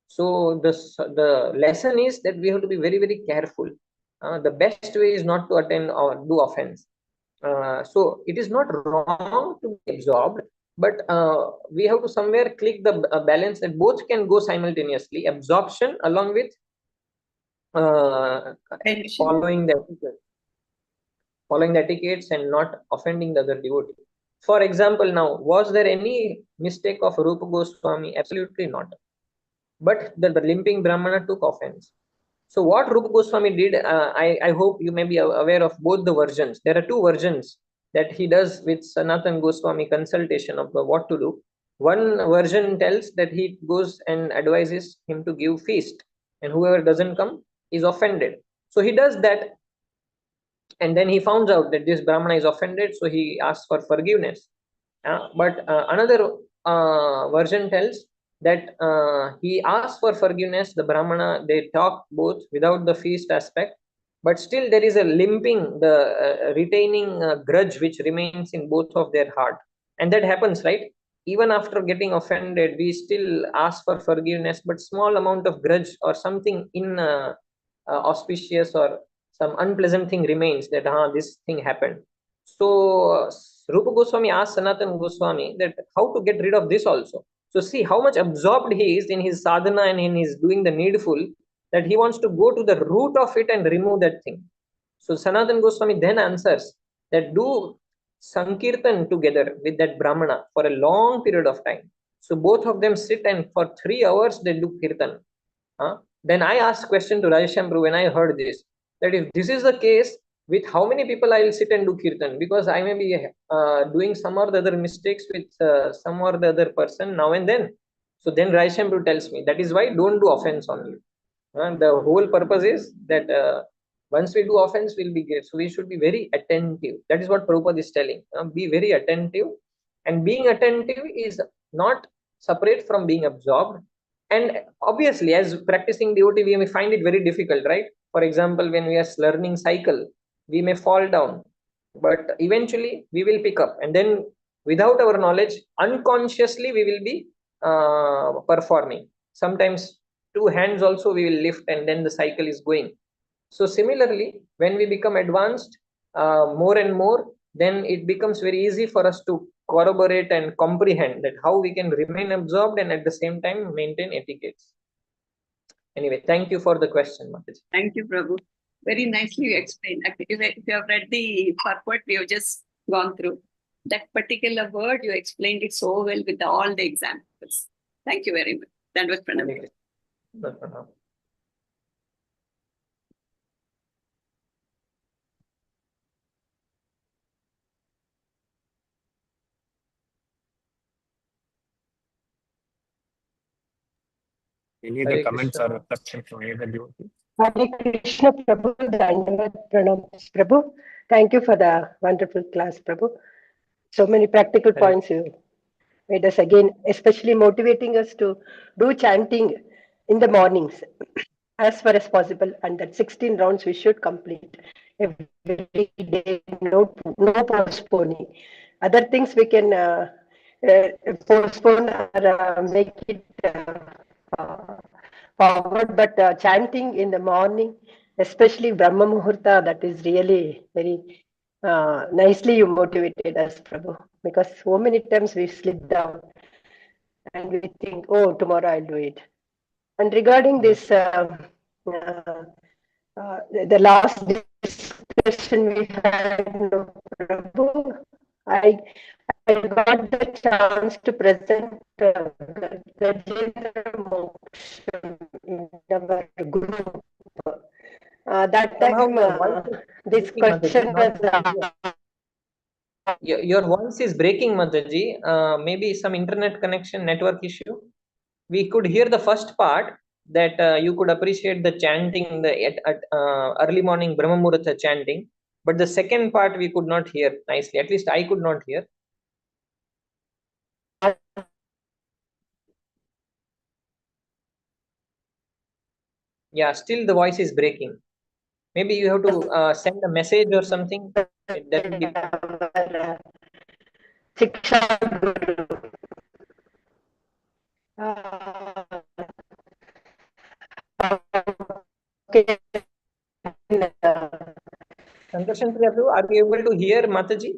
So the lesson is that we have to be very, very careful. The best way is not to attend or do offense. So it is not wrong to be absorbed, but we have to somewhere click the balance that both can go simultaneously: absorption along with uh, following the etiquettes and not offending the other devotee. For example, now, was there any mistake of Rupa Goswami? Absolutely not. But the limping Brahmana took offense. So what Rupa Goswami did, I hope you may be aware of both the versions. There are two versions that he does with Sanatan Goswami consultation of what to do. One version tells that he goes and advises him to give feast, and whoever doesn't come is offended. So he does that, and then he finds out that this Brahmana is offended, so he asks for forgiveness. But another version tells that he asks for forgiveness. The Brahmana, they talk both without the feast aspect, but still there is a limping, the retaining grudge which remains in both of their heart. And that happens, right? Even after getting offended, we still ask for forgiveness, but small amount of grudge or something in auspicious or some unpleasant thing remains, that this thing happened. So Rupa Goswami asked Sanatan Goswami that how to get rid of this also. So see how much absorbed he is in his sadhana and in his doing the needful, that he wants to go to the root of it and remove that thing. So Sanatan Goswami then answers that do Sankirtan together with that Brahmana for a long period of time. So both of them sit, and for 3 hours they do Kirtan. Then I asked question to Rajeshambru when I heard this, that if this is the case, with how many people I will sit and do Kirtan, because I may be doing some or the other mistakes with some or the other person now and then. So then Rajeshambru tells me, that is why don't do offense only. The whole purpose is that once we do offense, we'll be great. So we should be very attentive. That is what Prabhupada is telling. Be very attentive. And being attentive is not separate from being absorbed. And obviously, as practicing devotee, we may find it very difficult, right? For example, when we are learning cycle, we may fall down, but eventually we will pick up. And then without our knowledge, unconsciously, we will be performing. Sometimes two hands also we will lift, and then the cycle is going. So similarly, when we become advanced more and more, then it becomes very easy for us to corroborate and comprehend that how we can remain absorbed and at the same time maintain etiquettes. Anyway, thank you for the question, Mataji. Thank you, Prabhu. Very nicely you explained. If you have read the purport we have just gone through, that particular word, you explained it so well with all the examples. Thank you very much. That was Pranam. Any Hare other comments Krishna. or reflections from any other devotee? Hare Krishna Prabhu, Dandavat Pranams Prabhu. Thank you for the wonderful class, Prabhu. So many practical Hare points you made us again, especially motivating us to do chanting in the mornings as far as possible. And that 16 rounds we should complete every day, no postponing. Other things we can postpone or make it forward, but chanting in the morning, especially Brahma Muhurta, that is really very nicely you motivated us, Prabhu, because so many times we slip down and we think, oh, tomorrow I'll do it. And regarding this, the last discussion we had, no, Prabhu, I got the chance to present Gajendra Moksham in our group. That Somehow time, your voice is this breaking, Mataji, question not was very clear. Your voice is breaking, Mataji. Maybe some internet connection network issue. We could hear the first part that you could appreciate the chanting, at early morning Brahma Muhurta chanting, but the second part we could not hear nicely. At least I could not hear. Yeah, still the voice is breaking. Maybe you have to send a message or something. That would be. Shiksha Guru. Okay. Sankarshan Prabhu, are you able to hear Mataji?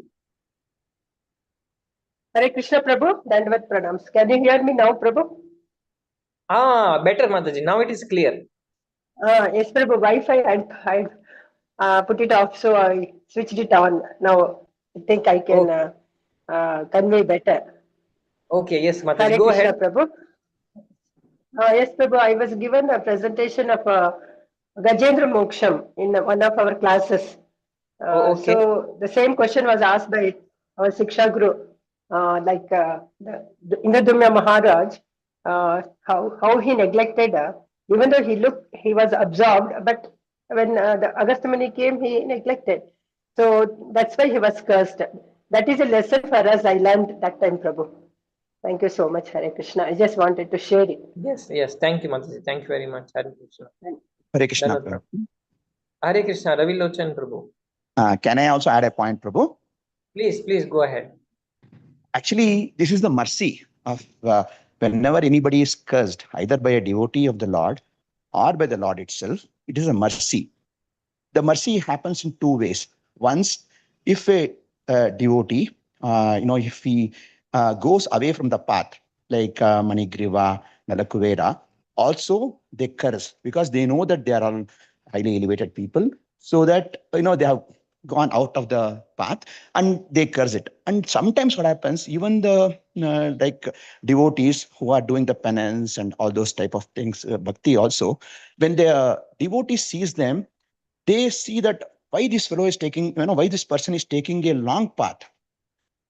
Hare Krishna Prabhu, Dandavat Pranams. Can you hear me now, Prabhu? Better, Mataji. Now it is clear. Yes, Prabhu. Wi-Fi, I put it off, so I switched it on. Now I think I can convey better. Okay, yes, Mataji. Hare Go Krishna ahead. Prabhu. Yes, Prabhu. I was given a presentation of Gajendra Moksham in one of our classes. Okay. So the same question was asked by our Siksha Guru, the Indradumya Maharaj, how he neglected, even though he was absorbed, but when the Agastya Muni came, he neglected. So that's why he was cursed. That is a lesson for us. I learned that time, Prabhu. Thank you so much, Hare Krishna. I just wanted to share it. Yes. Thank you, Mataji. Thank you very much. Hare Krishna. Hare Krishna. Dhanwad. Hare Krishna. Ravi Lochan Prabhu. Can I also add a point, Prabhu? Please go ahead. Actually, this is the mercy of whenever anybody is cursed, either by a devotee of the Lord or by the Lord itself, it is a mercy. The mercy happens in two ways. Once, if a devotee, if he goes away from the path, like Manigriva, Nalakuvera, also they curse because they know that they are all highly elevated people, so that they have gone out of the path and they curse it. And sometimes what happens, even the devotees who are doing the penance and all those type of things, bhakti also, when the devotee sees them, they see that why this fellow is taking, why this person is taking a long path.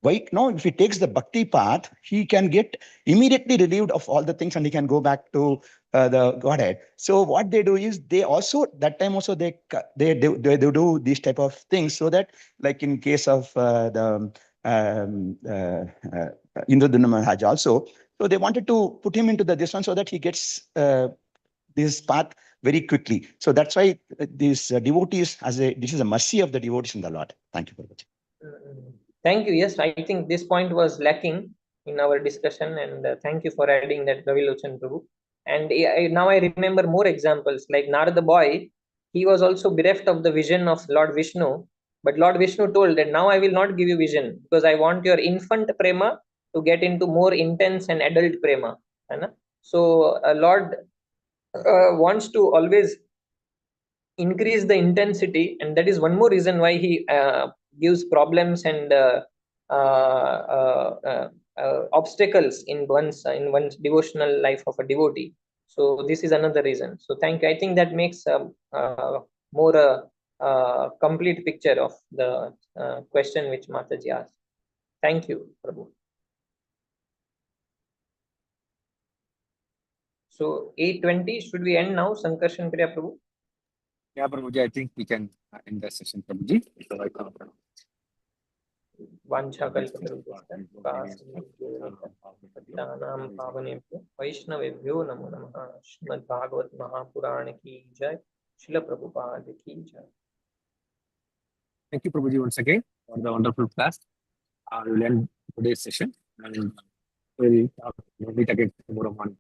Why no? If he takes the bhakti path, he can get immediately relieved of all the things and he can go back to the Godhead. So what they do is they also that time also they do these type of things, so that like in case of the Indradumna Maharaj also, so they wanted to put him into this one so that he gets this path very quickly. So that's why these devotees, this is a mercy of the devotees in the Lord. Thank you very much. Thank you. Yes, I think this point was lacking in our discussion, and thank you for adding that, Ravi Lochan Prabhu. And now I remember more examples like Narada boy. He was also bereft of the vision of Lord Vishnu, but Lord Vishnu told that now I will not give you vision because I want your infant prema to get into more intense and adult prema. So Lord wants to always increase the intensity, and that is one more reason why he gives problems and obstacles in one's devotional life of a devotee. So this is another reason. So thank you. I think that makes more complete picture of the question which Mataji asked. Thank you, Prabhu. So 8:20, should we end now, Sankarshan Priya Prabhu? Yeah, Prabhuji, I think we can end the session, Prabhuji. So I can't. वाञ्छाकल्पतरुभ्यश्च पावनेभ्यो वैष्णवेभ्यो नमो नमः। श्रीमद्भागवत महापुराण की जय। श्रील प्रभुपाद की जय। Thank you, Prabhuji, once again for the wonderful class. We will end today's session and we'll meet again tomorrow morning.